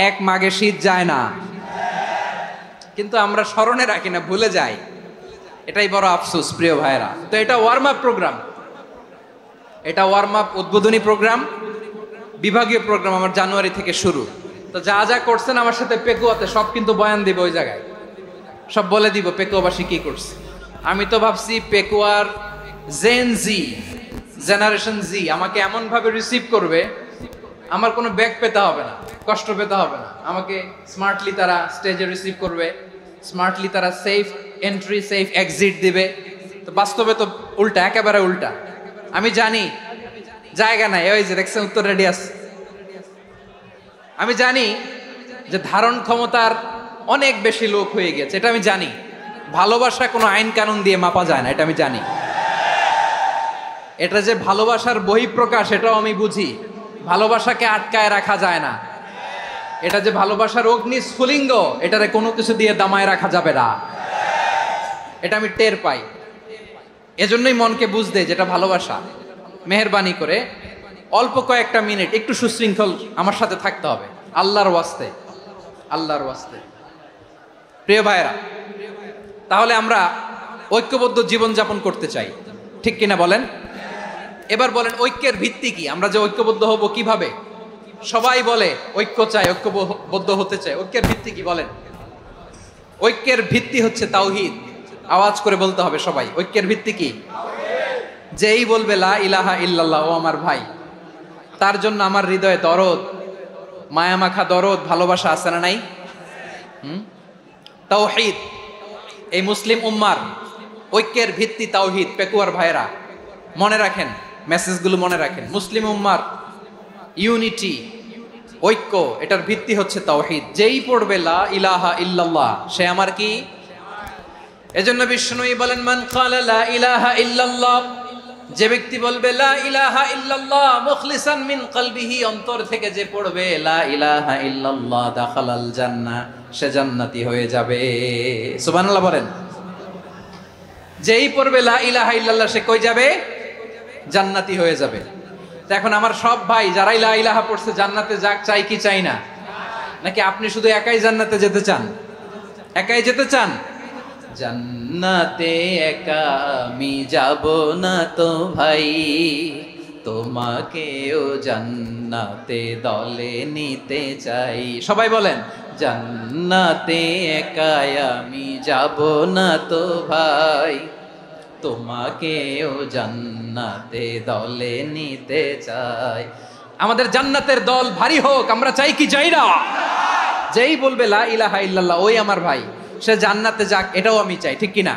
এক মাঘে শীত যায় না, কিন্তু আমরা স্মরণে রাখি না, ভুলে যাই। এটাই বড় আফসোস প্রিয় ভাইরা। তো এটা ওয়ার্ম আপ প্রোগ্রাম, এটা ওয়ার্ম আপ উদ্বোধনী প্রোগ্রাম, বিভাগীয় প্রোগ্রাম আমার জানুয়ারি থেকে শুরু। তো যা যা করছেন আমার সাথে পেকুয়াতে সব কিন্তু বয়ান দিব, ওই জায়গায় সব বলে দিব পেকুয়াবাসী কি করছে। আমি তো ভাবছি পেকুয়ার জেন জি, জেনারেশন জি আমাকে এমন ভাবে রিসিভ করবে, আমার কোনো ব্যাক পেতে হবে না, কষ্ট পেতে হবে না। আমাকে স্মার্টলি তারা স্টেজে রিসিভ করবে, স্মার্টলি তারা সেফ এন্ট্রি সেফ এক্সিট দিবে। তো বাস্তবে তো উল্টা, একেবারে উল্টা। আমি জানি জায়গা নাই, ওই যে দেখছেন উত্তর রেডি আছে। আমি জানি যে ধারণ ক্ষমতার অনেক বেশি লোক হয়ে গেছে, এটা আমি জানি। ভালোবাসা কোনো আইন কানুন দিয়ে মাপা যায় না, এটা আমি জানি। এটা যে ভালোবাসার বহিঃপ্রকাশ, এটাও আমি বুঝি। ভালোবাসাকে আটকায় রাখা যায় না। এটা যে ভালোবাসার অগ্নি স্ফুলিঙ্গ, এটারে কোনো কিছু দিয়ে দামায় রাখা যাবে না, এটা আমি টের পাই। এজন্যই মনকে বুঝতে যেটা ভালোবাসা। মেহেরবানি করে অল্প কয়েকটা মিনিট একটু সুশৃঙ্খল আমার সাথে থাকতে হবে, আল্লাহর ওয়াস্তে, আল্লাহর ওয়াস্তে। প্রিয় ভাইরা, তাহলে আমরা ঐক্যবদ্ধ জীবনযাপন করতে চাই, ঠিক কিনা বলেন? এবার বলেন ঐক্যের ভিত্তি কি? আমরা যে ঐক্যবদ্ধ হব কিভাবে? সবাই বলে ঐক্য চাই, ঐক্যবদ্ধ হতে চাই। ঐক্যের ভিত্তি কি বলেন? ঐক্যের ভিত্তি হচ্ছে তাওহীদ। আওয়াজ করে বলতে হবে সবাই, ঐক্যের ভিত্তি কি? যেই বলবে লা ইলাহা ইল্লাল্লাহ, ও আমার ভাই, তার জন্য আমার হৃদয়ে দরদ, মায়ামাখা দরদ, ভালোবাসা আছে না নাই? তাওহীদ। এই মুসলিম উম্মার ঐক্যের ভিত্তি তাওহীদ। পেকুয়ার ভাইরা মনে রাখেন, মেসেজগুলো মনে রাখেন। মুসলিম উম্মার ইউনিটি, ঐক্য, এটার ভিত্তি হচ্ছে তাওহীদ। যেই পড়বে লা ইলাহা ইল্লাল্লাহ, সে আমার কি? এজন্য বিষ্ণুই বলেন, মান ক্বালা লা ইলাহা ইল্লাল্লাহ, যে ব্যক্তি বলবে লা ইলাহা ইল্লাল্লাহ মুখলিসান মিন কলবিহি, অন্তর থেকে যে পড়বে লা ইলাহা ইল্লাল্লাহ, দাখালাল জান্নাহ, সে জান্নাতি হয়ে যাবে। সুবহানাল্লাহ বলেন। যেই পড়বে লা ইলাহা ইল্লাল্লাহ, সে কই যাবে? জান্নাতি হয়ে যাবে। তো এখন আমার সব ভাই যারাই লা ইলাহা পড়ছে জান্নাতে যাক, চাই কি চাই না? নাকি আপনি শুধু একাই জান্নাতে যেতে চান? একাই যেতে চান? জান্নাতে একা আমি যাব না তো ভাই, তোমাকেও জান্নাতে দলে নিতে চাই। সবাই বলেন, জান্নাতে একা আমি যাব না তো ভাই, তোমাকেও জান্নাতে দলে নিতে চাই। আমাদের জান্নাতের দল ভারী হোক, আমরা চাই কি চাই না? যেই বলবে লা ইলাহা ইল্লাল্লাহ ওই আমার ভাই, সে জান্নাতে যাক, এটাও আমি চাই, ঠিক কিনা?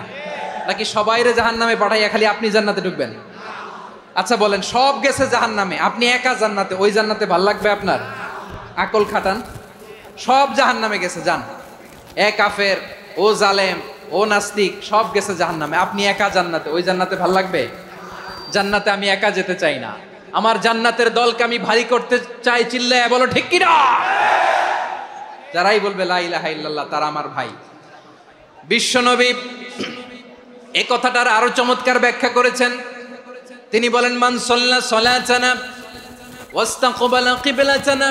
নাকি সবাইরে জাহান্নামে পাঠাইয়া খালি আপনি জান্নাতে ঢুকবেন? আচ্ছা বলেন, সব গেছে জাহান্নামে, আপনি একা জান্নাতে, ওই জান্নাতে ভাল লাগবে আপনার? আকল খাটান। সব জাহান্নামে গেছে, যান। এ কাফের, ও জালেম, ও নাস্তিক, সব গেছে জাহান্নামে, আপনি একা জান্নাতে, ওই জান্নাতে ভাল লাগবে? জান্নাতে আমি একা যেতে চাই না, আমার জান্নাতের দলকে আমি ভারী করতে চাই। চিল্লায় বলো ঠিক কিনা? যারাই বলবে লা ইলাহা ইল্লাল্লাহ তারা আমার ভাই। বিশ্বনবী এই কথাটার আরো চমৎকার ব্যাখ্যা করেছেন। তিনি বলেন, মান সাল্লা সালাতানা ওয়াস্তাকবালা কিবলাতানা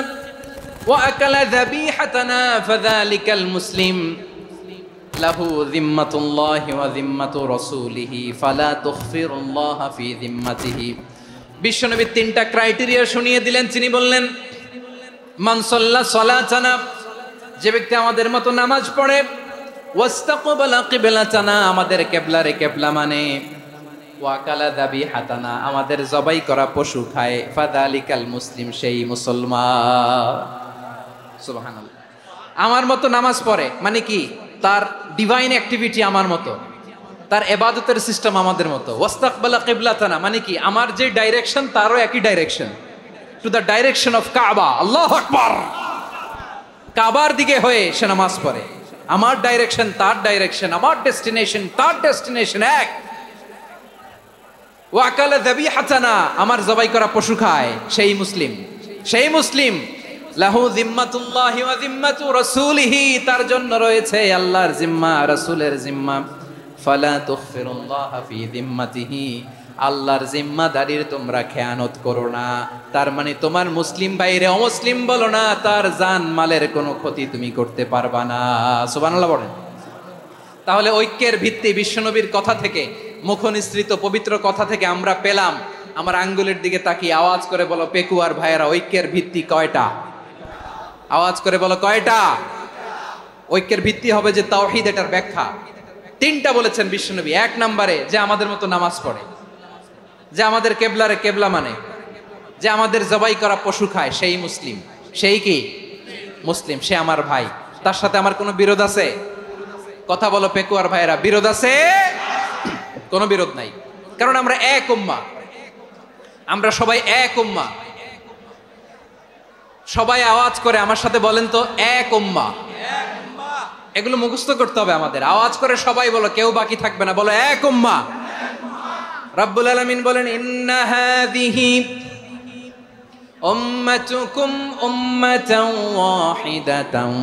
ওয়া আকালা যাবিহাতানা ফাযালিকাল মুসলিম লাহু যিম্মাতুল্লাহি ওয়া যিম্মাতু রাসূলিহি ফালা তুখফিরুল্লাহ ফি যিম্মাতিহি। বিশ্বনবী তিনটা ক্রাইটেরিয়া শুনিয়ে দিলেন। তিনি বললেন, মান সাল্লা সালাতানা, যে ব্যক্তি আমাদের মতো নামাজ পড়ে, ওয়াস্তাকবালা কিবলাতানা, আমাদের কিবলারে কিবলা মানে, ওয়াকালা যাবিহাতানা, আমাদের জবাই করা পশু খায়, ফাযালিকাল মুসলিম, সেই মুসলমান। সুবহানাল্লাহ। আমার মতো নামাজ পড়ে মানে কি? তার ডিভাইন অ্যাক্টিভিটি আমার মতো, তার ইবাদতের সিস্টেম আমাদের মতো। ওয়াস্তাকবালা কিবলাতানা মানে কি? আমার যে ডাইরেকশন তারও একই direction, to the direction of কাবা। আল্লাহু আকবার। কাবার দিকে হয়ে সে নামাজ পড়ে। আমার ডাইরেকশন তার ডাইরেকশন, আমার ডেস্টিনেশন তার ডেস্টিনেশন এক। ওয়াকালা যাবিহাতানা, আমার জবাই করা পশু খায়, সেই মুসলিম। সেই মুসলিম। লাহু যিম্মাতুল্লাহি ওয়া যিম্মাতু রাসূলিহি, তার জন্য রয়েছে আল্লাহর জিম্মা, রাসূলের জিম্মা। ফালা তুখফিরুল্লাহ ফি যিম্মাতিহি, আল্লাহর জিম্মাদারির তোমরা খেয়ানত করো না। তার মানে তোমার মুসলিম বাইরে অমুসলিম বলো না, তার জান মালের কোনো ক্ষতি তুমি করতে পারবা না। সুবহানাল্লাহ বলেন। তাহলে ঐক্যের ভিত্তি বিশ্বনবীর কথা থেকে, মুখনিসৃত পবিত্র কথা থেকে আমরা পেলাম। আমার আঙ্গুলের দিকে তাকিয়ে আওয়াজ করে বলো পেকুয়ার ভাইয়েরা, ঐক্যের ভিত্তি কয়টা? আওয়াজ করে বলো কয়টা? ঐক্যের ভিত্তি হবে যে তাওহীদ, এটার ব্যাখ্যা তিনটা বলেছেন বিশ্বনবী। এক নম্বরে, যে আমাদের মতো নামাজ পড়ে, যে আমাদের কেবলারে কেবলা মানে, যে আমাদের জবাই করা পশু খায়, সেই মুসলিম। সেই কি মুসলিম? সে আমার ভাই। তার সাথে আমার কোনো বিরোধ আছে? কথা বলো পেকুয়ার ভাইয়েরা, বিরোধ আছে? কোনো বিরোধ নাই, কারণ আমরা এক উম্মাহ, আমরা সবাই এক উম্মাহ। সবাই আওয়াজ করে আমার সাথে বলেন তো, এক উম্মাহ। এগুলো মুখস্থ করতে হবে আমাদের। আওয়াজ করে সবাই বলো, কেউ বাকি থাকবে না, বলো এক উম্মাহ। রব্বুল আলামিন বলেন, ইন্না হাযিহি উম্মাতুকুম উম্মাতান ওয়াহিদাতান,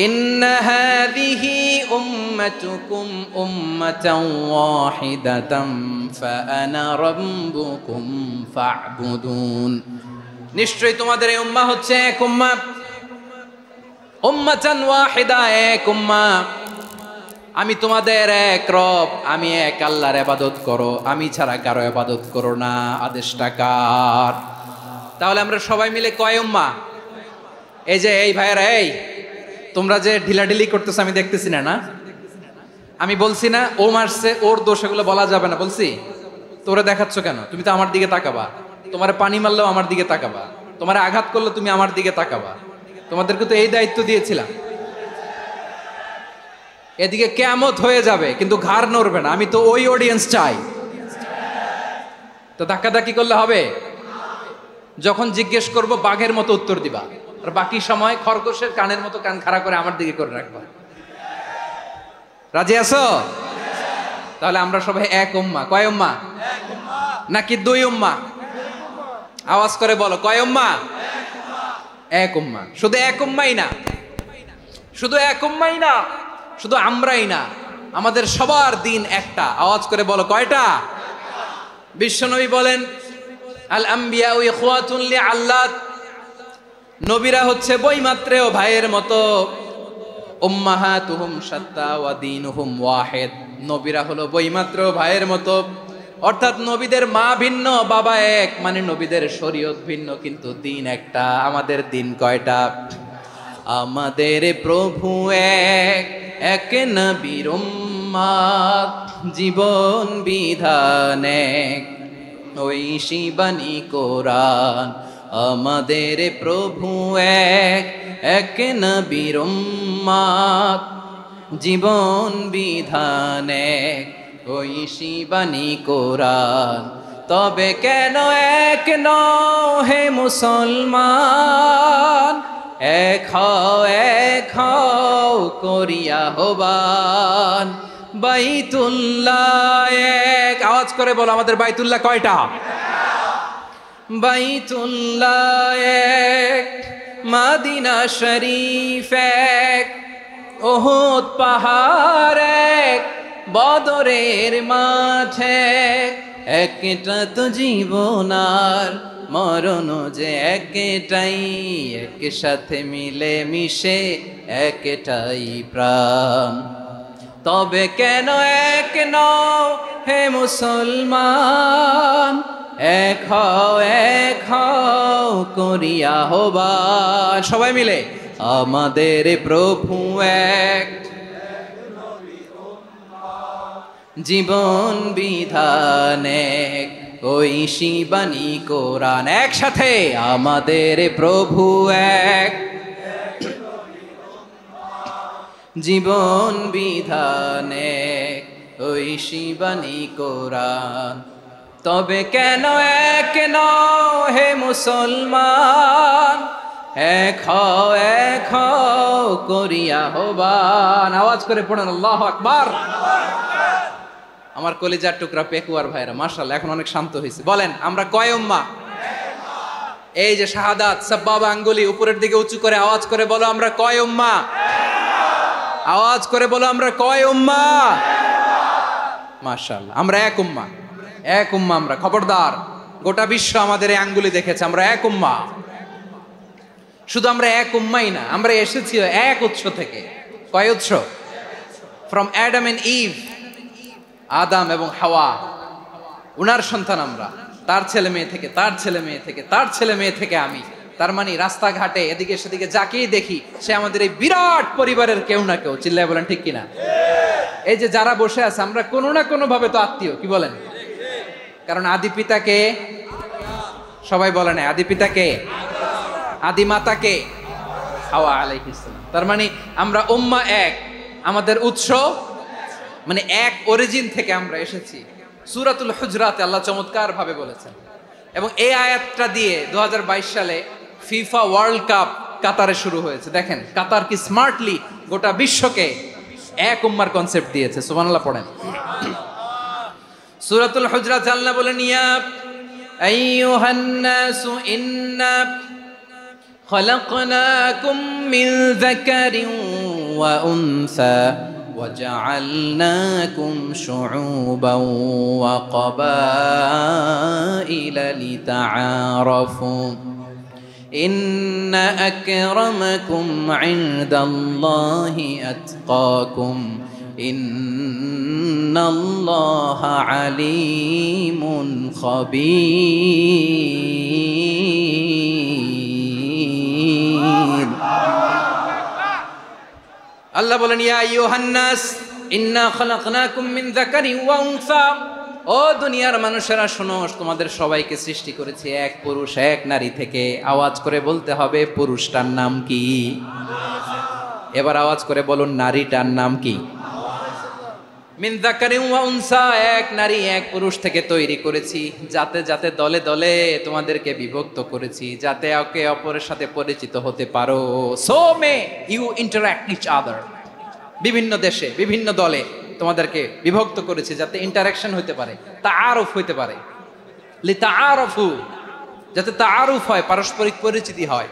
ইন্না হাযিহি উম্মাতুকুম উম্মাতান ওয়াহিদাতান ফাআনা রাব্বুকুম ফা'বুদুন। নিশ্চয়ই তোমাদের এই উম্মাহ হচ্ছে এক উম্মাহ, উম্মাতান ওয়াহিদা, এক উম্মাহ। আমি তোমাদের এক রব, আমি এক আল্লাহর ইবাদত করো, আমি ছাড়া কারো ইবাদত করো না। আদেশটা কার? তাহলে আমরা সবাই মিলে কয় উম্মাহ? এই যে এই ভাইয়েরা, এই তোমরা যে ঢিলাঢিলি করতেছো আমি দেখতেছি না, না আমি বলছি না ও মারছে, ওর দোষ, এগুলো বলা যাবে না বলছি? তোরে দেখাচ্ছ কেন? তুমি তো আমার দিকে তাকাবা। তোমার পানি মারলেও আমার দিকে তাকাবা, তোমার আঘাত করলে তুমি আমার দিকে তাকাবা। তোমাদেরকে তো এই দায়িত্ব দিয়েছিলাম। এদিকে কিয়ামত হয়ে যাবে কিন্তু ঘাড় নড়বে না, আমি তো ওই অডিয়েন্স চাই। তো ধাক্কাধাক্কি করলে হবে? যখন জিজ্ঞেস করব বাঘের মতো উত্তর দিবা, আর বাকি সময় খরগোশের কানের মতো কান খাড়া করে আমার দিকে করে রাখবা। রাজি আছো? তাহলে আমরা সবাই এক উম্মাহ। কয় উম্মাহ? নাকি দুই উম্মাহ? আওয়াজ করে বলো, কয় উম্মাহ? এক উম্মাহ। শুধু এক উম্মাই না, শুধু এক উম্মাই না, শুধু আমরাই না, আমাদের সবার দিন একটা। আওয়াজ করে বলো কয়টা? বিশ্বনবী বলেন আল আম্বিয়া ইখওয়াতুন লিআল্লাত, নবীরা হচ্ছে বৈমাত্রেয় ভাইয়ের মতো। উম্মাহাতুহুম শাত্তা ওয়া দীনুহুম ওয়াহিদ, নবীরা হলো বৈমাত্রেয় ভাইয়ের মতো। অর্থাৎ নবীদের মা ভিন্ন বাবা এক, মানে নবীদের শরীয়ত ভিন্ন কিন্তু দিন একটা। আমাদের দিন কয়টা? আমাদের প্রভু এক, এক নবীর উম্মত, জীবন বিধান এক, ঐশী বাণী কোরআন। আমাদের প্রভু এক, এক নবীর উম্মত, জীবন বিধান এক, ঐশী বাণী কোরআন। তবে কেন এক নও হে মুসলমান, এক হও করিয়া হবান। বাইতুল্লাহ এক, আওয়াজ করে বলো আমাদের বাইতুল্লাহ কয়টা? বাইতুল্লাহ এক, মদিনা শরীফ এক, উহুদ পাহাড় এক, বদরের মাঠ এক। একটা তো জীবন আর মরণ যে একটাই, একসাথে মিলে মিশে একটাই প্রাণ। তবে কেন এক নও হে মুসলমান, এক হও করিয়া হবান। সবাই মিলে আমাদের প্রভু এক, জীবন বিধান এক, ঐশী বাণী কোরআন। একসাথে আমাদের প্রভু এক, জীবন বিধান এক, ঐশী বাণী কোরআন। তবে কেন এক নও হে মুসলমান, এক হও করিয়া হবান। আওয়াজ করে পড়েন আল্লাহু আকবার। আমার কলিজার টুকরা পেকুয়ার ভাইরা মাশাআল্লাহ এখন অনেক শান্ত হয়েছে। বলেন আমরা কয় উম্মাহ? এই যে শাহাদাত সাব্বাবা আঙ্গুলি উপরের দিকে উঁচু করে আওয়াজ করে বলো আমরা কয় উম্মাহ? আওয়াজ করে বলো আমরা কয় উম্মাহ? মাশাআল্লাহ আমরা এক উম্মাহ, এক উম্মাহ আমরা। খবরদার, গোটা বিশ্ব আমাদের এই আঙ্গুলি দেখেছে, আমরা এক উম্মাহ। শুধু আমরা এক উম্মাই না, আমরা এসেছি এক উৎস থেকে। কয় উৎস? ফ্রম অ্যাডাম এন্ড ইভ, আদম এবং হাওয়া, উনার সন্তান আমরা। তার ছেলে মেয়ে থেকে, তার ছেলে মেয়ে থেকে, তার ছেলে মেয়ে থেকে আমি। তার মানে রাস্তাঘাটে এদিকে সেদিকে যাকেই দেখি সে আমাদের এই বিরাট পরিবারের কেউ না কেউ। চিল্লায় বলেন ঠিক কিনা? এই যে যারা বসে আছে আমরা কোনো না কোনো ভাবে তো আত্মীয়, কি বলেন? কারণ আদি পিতাকে সবাই বলে না, আদি পিতাকে, আদি মাতাকে হাওয়া আলাইহিস সালাম। তার মানে আমরা উম্মাহ এক, আমাদের উৎস মানে এক অরিজিন থেকে আমরা এসেছি। সূরাতুল হুজরাতে আল্লাহ চমৎকার ভাবে বলেছেন। এবং এই আয়াতটা দিয়ে 2022 সালে ফিফা ওয়ার্ল্ড কাপ কাতারে শুরু হয়েছে। দেখেন কাতার কি স্মার্টলি গোটা বিশ্বকে এক উম্মার কনসেপ্ট দিয়েছে। সুবহানাল্লাহ পড়েন। সূরাতুল হুজরাত আল্লাহ বলেন ইয়া আইয়ুহান নাসু ইন্না খলাকনাকুম মিন যাকারিন ওয়া উনসা وجعلناكم شعوبا وقبائل لتعارفوا إن أكرمكم عند الله أتقاكم إن الله عليم خبير আল্লাহ বলেন ইয়া আইয়ুহান নাস ইন্না খালাকনাকুম মিন যাকারিন ওয়া উনসা, ও দুনিয়ার মানুষেরা শোনো, তোমাদের সবাইকে সৃষ্টি করেছি এক পুরুষ এক নারী থেকে। আওয়াজ করে বলতে হবে পুরুষটার নাম কি? এবার আওয়াজ করে বলুন নারীটার নাম কি? মিন যাকারিন ওয়া উনসা, এক নারী এক পুরুষ থেকে তৈরি করেছি। যাতে যাতে দলে দলে তোমাদেরকে বিভক্ত করেছি, যাতে একে অপরের সাথে পরিচিত হতে পারো। So may you interact each other. বিভিন্ন দেশে বিভিন্ন দলে তোমাদেরকে বিভক্ত করেছি যাতে ইন্টারাকশন হতে পারে, তাআরুফ হতে পারে। লিতাআরফু, যাতে তাআরুফ হয়, পারস্পরিক পরিচিতি হয়।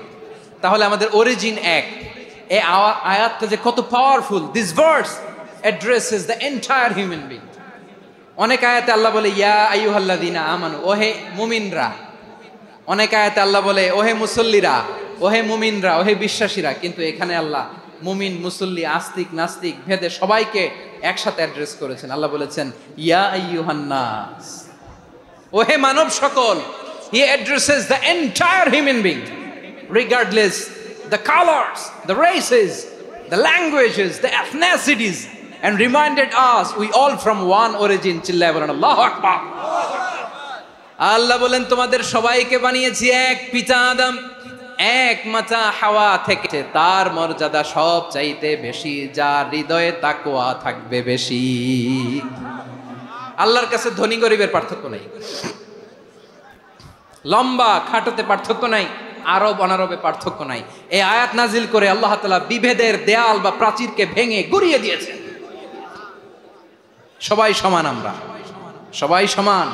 তাহলে আমাদের অরিজিন এক। এই আয়াতটা যে কত powerful. This verse addresses the entire human being. অনেক আয়াতে আল্লাহ বলে ইয়া আইয়ুহাল্লাযীনা আমানু, ওহে মুমিনরা। অনেক আয়াতে আল্লাহ বলে ওহে মুসল্লিরা, ওহে মুমিনরা, ওহে বিশ্বাসীরা। কিন্তু এখানে আল্লাহ মুমিন মুসল্লি আস্তিক নাস্তিক ভেদে সবাইকে একসাথে অ্যাড্রেস করেছেন। আল্লাহ বলেছেন ইয়া আইয়ুহান নাস, ওহে মানব সকল। He addresses the entire human being regardless the colors, the races, the languages, the ethnicities, and reminded us we all from one origin. চিল্লায় বলেন আল্লাহু আকবার। আল্লাহ বলেন তোমাদের সবাইকে বানিয়েছি এক পিতা আদম, এক মাতা হাওয়া থেকে। তার মর্যাদা সব চাইতে বেশি, যার হৃদয়ে তাকওয়া থাকবে বেশি। আল্লাহর কাছে ধনী গরিবের পার্থক্য নাই, লম্বা খাটোতে পার্থক্য নাই, আরব অনারবে পার্থক্য নাই। এই আয়াত নাজিল করে আল্লাহ তাআলা বিভেদের দেয়াল বা প্রাচীরকে ভেঙে গুড়িয়ে দিয়েছেন। সবাই সমান, আমরা সবাই সমান,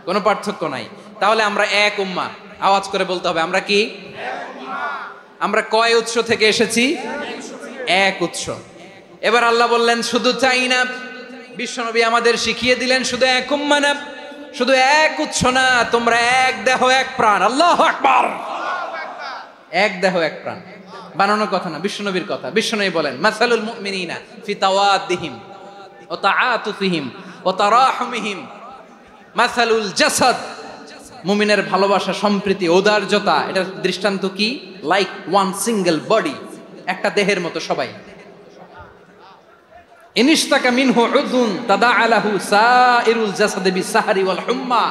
কোনো পার্থক্য নাই। তাহলে আমরা এক উম্মাহ। আওয়াজ করে বলতে হবে আমরা কি? আমরা কয় উৎস থেকে এসেছি? এক উৎস। এবার আল্লাহ বললেন শুধু চাই না, বিশ্বনবী আমাদের শিখিয়ে দিলেন শুধু এক উম্মাহ না, শুধু এক উৎস না, তোমরা এক দেহ এক প্রাণ। আল্লাহু আকবার। এক দেহ এক প্রাণ বানানোর কথা না, বিশ্বনবীর কথা। বিশ্বনবী বলেন মাসালুল মুমিনিনা ফি তাওয়াদ্দিহিম ওয়া তাআতুফিহিম ওয়া তারাহুমিহিম মাসালুল জাসাদ। মুমিনের ভালোবাসা, সম্প্রীতি, ঔদার্যতা, এটা দৃষ্টান্ত কি? লাইক ওয়ান সিঙ্গেল বডি, একটা দেহের মতো সবাই। ইনিশতাকা মিনহু উযুন তাদাআলাহু সাইরুল জাসাদি বিসাহরি ওয়াল হুম্মা।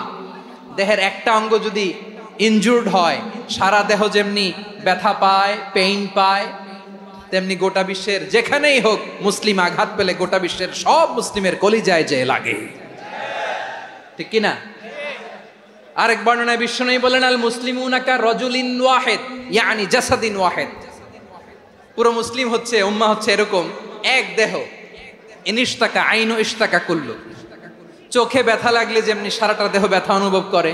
দেহের একটা অঙ্গ যদি ইনজুর্ড হয়, সারা দেহ যেমনি ব্যথা পায়, পেইন পায়, তেমনি গোটা বিশ্বের যেখানেই হোক মুসলিম আঘাত পেলে গোটা বিশ্বের সব মুসলিমের কলিজায় যে লাগে, ঠিক কিনা? আরেক বর্ণনায় বিশ্বনবী বলেন আল মুসলিমুনা কা রাজুলিন ওয়াহিদ ইয়ানি জাসাদিন ওয়াহিদ। পুরো মুসলিম হচ্ছে, উম্মাহ হচ্ছে এরকম এক দেহ। ইনিশতাকা আইনু ইশতাকা কুল্লু। চোখে ব্যথা লাগলে যেমনি সারাটা দেহ ব্যথা অনুভব করে,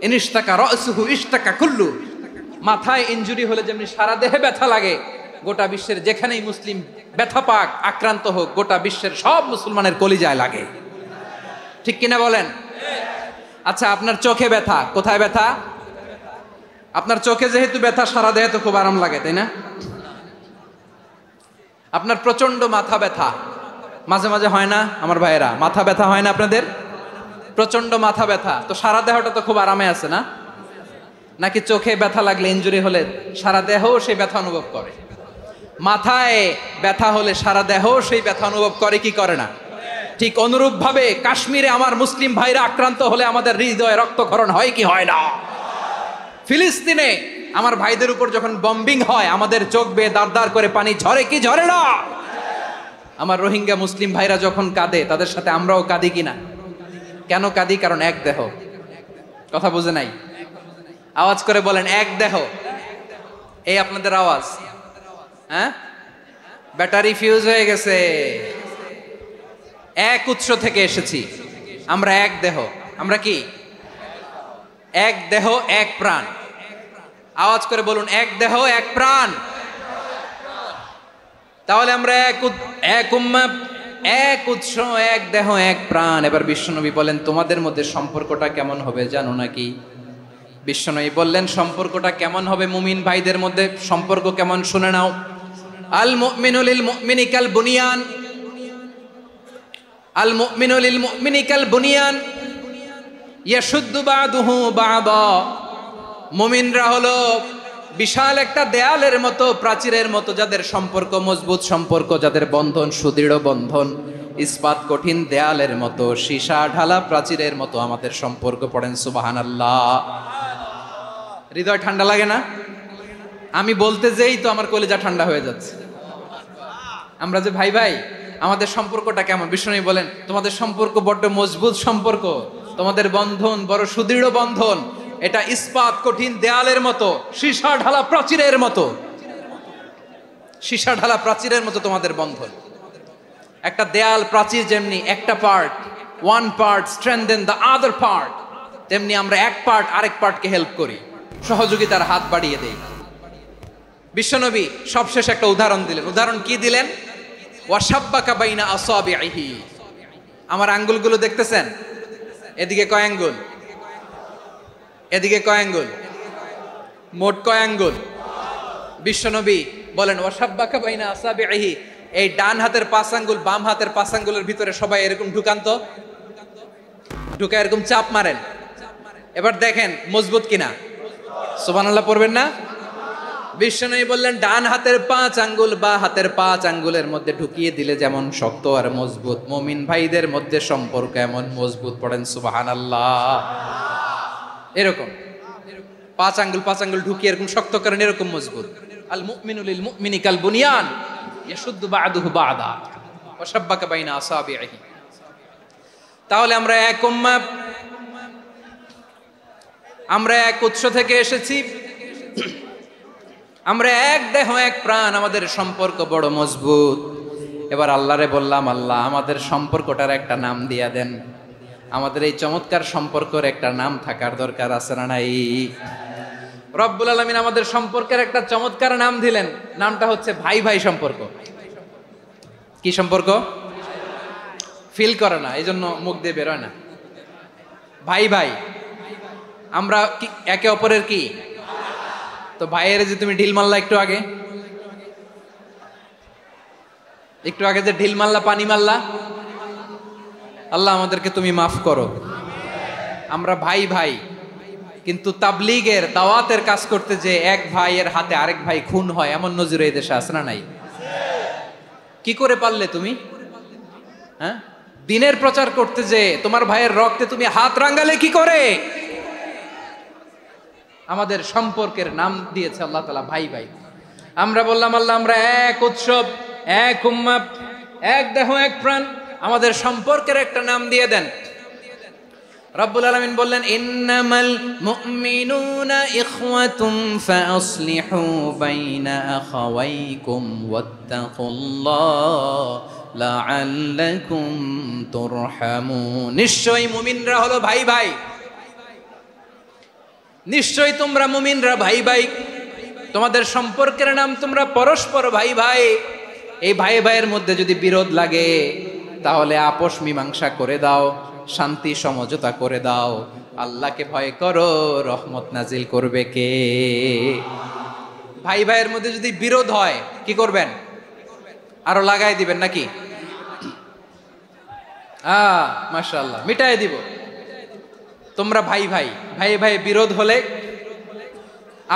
ইনিশতাকা রাসুহু ইশতাকা কুল্লু। মাথায় ইনজুরি হলে যেমনি সারা দেহে ব্যথা লাগে, গোটা বিশ্বের যেখানেই মুসলিম ব্যথা পাক, আক্রান্ত হোক, গোটা বিশ্বের সব মুসলমানের কলিজায় লাগে, ঠিক কিনা বলেন? আচ্ছা, আপনার চোখে ব্যথা, কোথায় ব্যথা? আপনার চোখে যেহেতু ব্যথা, সারা দেহে তো খুব আরাম লাগে, তাই না? আপনার প্রচন্ড মাথা ব্যথা মাঝে মাঝে হয় না আমার ভাইয়েরা? মাথা ব্যথা হয় না আপনাদের? প্রচন্ড মাথা ব্যথা, তো সারা দেহটা তো খুব আরামে আছে না? নাকি চোখে ব্যথা লাগলে, ইনজুরি হলে সারা দেহ সেই ব্যথা অনুভব করে? মাথায় ব্যথা হলে সারা দেহ সেই ব্যথা অনুভব করে কি করে না? ঠিক অনুরূপ ভাবে কাশ্মীরে আমার মুসলিম ভাইরা আক্রান্ত হলে আমাদের হৃদয়ে রক্তক্ষরণ হয় কি হয় না? ফিলিস্তিনে আমার ভাইদের উপর যখন বম্বিং হয়, আমাদের চোখ বেয়ে দাঁড় দাঁড় করে পানি ঝরে কি ঝরে না? আমার রোহিঙ্গা মুসলিম ভাইরা যখন কাঁদে, তাদের সাথে আমরাও কাঁদি কিনা? কেন কাঁদি? কারণ এক দেহ। কথা বুঝে নাই? আওয়াজ করে বলেন এক দেহ। এই আপনাদের আওয়াজ, হ্যাঁ? ব্যাটারি ফিউজ হয়ে গেছে। এক উৎস থেকে এসেছি আমরা, এক দেহ। আমরা কি? এক দেহ এক প্রাণ। আওয়াজ করে বলুন এক দেহ এক প্রাণ। তাহলে আমরা এক উম্মাহ, এক উৎস, এক দেহ এক প্রাণ। এবার বিশ্বনবী বলেন তোমাদের মধ্যে সম্পর্কটা কেমন হবে জানো নাকি? বিশ্বনবী বললেন সম্পর্কটা কেমন হবে মুমিন ভাইদের মধ্যে? সম্পর্ক কেমন শুনে নাও। আল মুমিনু লিল মুমিনি কাল বুনিয়ান, আল মুমিনু লিল মুমিনি কাল বুনিয়ান ইয়াশুদ্দু বাদুহু বাদা। মুমিনরা হলো বিশাল একটা দেয়ালের মতো, প্রাচীরের মতো, যাদের সম্পর্ক মজবুত সম্পর্ক, যাদের বন্ধন সুদৃঢ় বন্ধন, ইস্পাত কঠিন দেয়ালের মতো, সীসা ঢালা প্রাচীরের মতো আমাদের সম্পর্ক। পড়েন সুবহানাল্লাহ। হৃদয় ঠান্ডা লাগে না? আমি বলতে যেই তো আমার কলিজা ঠান্ডা হয়ে যাচ্ছে। আমরা যে ভাই ভাই, আমাদের সম্পর্কটা কেমন? বিষ্ণু বলেন তোমাদের সম্পর্ক বড্ড মজবুত সম্পর্ক, তোমাদের বন্ধন বড় সুদৃঢ় বন্ধন, এটা ইস্পাত কঠিন দেয়ালের মতো, সীসা ঢালা প্রাচীরের মতো, সীসা ঢালা প্রাচীরের মতো তোমাদের বন্ধন। একটা দেয়াল প্রাচীর যেমনি একটা part, one part strengthen the other part, তেমনি আমরা এক পার্ট আরেক পার্টকে হেল্প করি, সহযোগিতার হাত বাড়িয়ে দেই। বিশ্বনবী সবশেষ একটা উদাহরণ দিলেন। উদাহরণ কি দিলেন? ওয়াশাব্বাকা বাইনা আসাবিহি। আমার আঙ্গুলগুলো দেখতেছেন? এদিকে কয় আঙ্গুল, এদিকে কয় আঙ্গুল, মোট কয় আঙ্গুল? বিশ্বনবী বলেন ওয়াসাব্বাকা বাইনা আসাবিহি, এই ডান হাতের 5 আঙ্গুল বাম হাতের 5 আঙ্গুলের ভিতরে সবাই এরকম ঢুকান্ত, ঢুকা এরকম চাপ মারেন। এবার দেখেন মজবুত কিনা। সুবহানাল্লাহ পড়বেন না? বিশ্বনবী বললেন ডান হাতের 5 আঙ্গুল বা হাতের 5 আঙ্গুলের মধ্যে ঢুকিয়ে দিলে যেমন শক্ত আর মজবুত, মুমিন ভাইদের মধ্যে সম্পর্ক এমন মজবুত। পড়েন সুবহানাল্লাহ। এরকম 5 আঙ্গুল ঢুকিয়ে এরকম শক্ত করেন, এরকম মজবুত। আল মুমিনু লিল মুমিনি কাল বুনিয়ান ইয়াশুদ্দু বা'দুহু বা'দা ওয়া শাব্বাকা বাইনা আসাবিহি। তাহলে আমরা এক উম্মাহ, আমরা এক উৎস থেকে এসেছি, আমরা এক দেহ এক প্রাণ, আমাদের সম্পর্ক বড় মজবুত। এবার আল্লাহরে বললাম, আল্লাহ আমাদের সম্পর্কটার একটা নাম দিয়া দেন। আমাদের এই চমৎকার সম্পর্কের একটা নাম থাকার দরকার আছে না নাই? রব্বুল আলামিন আমাদের সম্পর্কের একটা চমৎকার নাম দিলেন, নামটা হচ্ছে ভাই ভাই সম্পর্ক। কি সম্পর্ক? ফিল করে না, এই জন্য মুখ দিয়ে বেরোয় না। ভাই ভাই, আমরা কি একে অপরের কি? তো ভাইয়ের যে তুমি ঢিল মারলা একটু আগে, একটু আগে যে ঢিল মারলা, পানি মারলা, আল্লাহ আমাদেরকে তুমি মাফ করো। আমরা ভাই ভাই, কিন্তু তাবলীগের দাওয়াতের কাজ করতে যে এক ভাইয়ের হাতে আরেক ভাই খুন হয়, এমন নজির এই দেশে আছে না নাই? কি করে পারলে তুমি? হ্যাঁ, দিনের প্রচার করতে যে তোমার ভাইয়ের রক্তে তুমি হাত রাঙ্গালে কি করে? আমাদের সম্পর্কের নাম দিয়েছে আল্লাহ তাআলা ভাই ভাই। আমরা বললাম আল্লাহ আমরা এক উৎসব, এক উম্মাহ, এক দেহ এক প্রাণ, আমাদের সম্পর্কের একটা নাম দিয়ে দেন। রব্বুল আলামিন বললেন ইন্নামাল মুমিনুনা ইখওয়াতুম ফাসলিহু বাইনা আখাওয়াইকুম ওয়াত্তাকুল্লাহ লাআল্লাকুম তুরহামুন। নিশ্চয়ই মুমিনরা হলো ভাই ভাই, নিশ্চয়ই তোমরা মুমিনরা ভাই ভাই, তোমাদের সম্পর্কের নাম তোমরা পরস্পর ভাই ভাই। এই ভাই ভাইয়ের মধ্যে যদি বিরোধ লাগে তাহলে আপোষ মীমাংসা করে দাও, শান্তি সমঝোতা করে দাও। আল্লাহকে ভয় করো, রহমত নাজিল করবে কে? ভাই ভাইয়ের মধ্যে যদি বিরোধ হয় কি করবেন? আরো লাগাই দিবেন নাকি? মাশাআল্লাহ, মিটাই দিব। তোমরা ভাই ভাই, ভাই ভাই বিরোধ হলে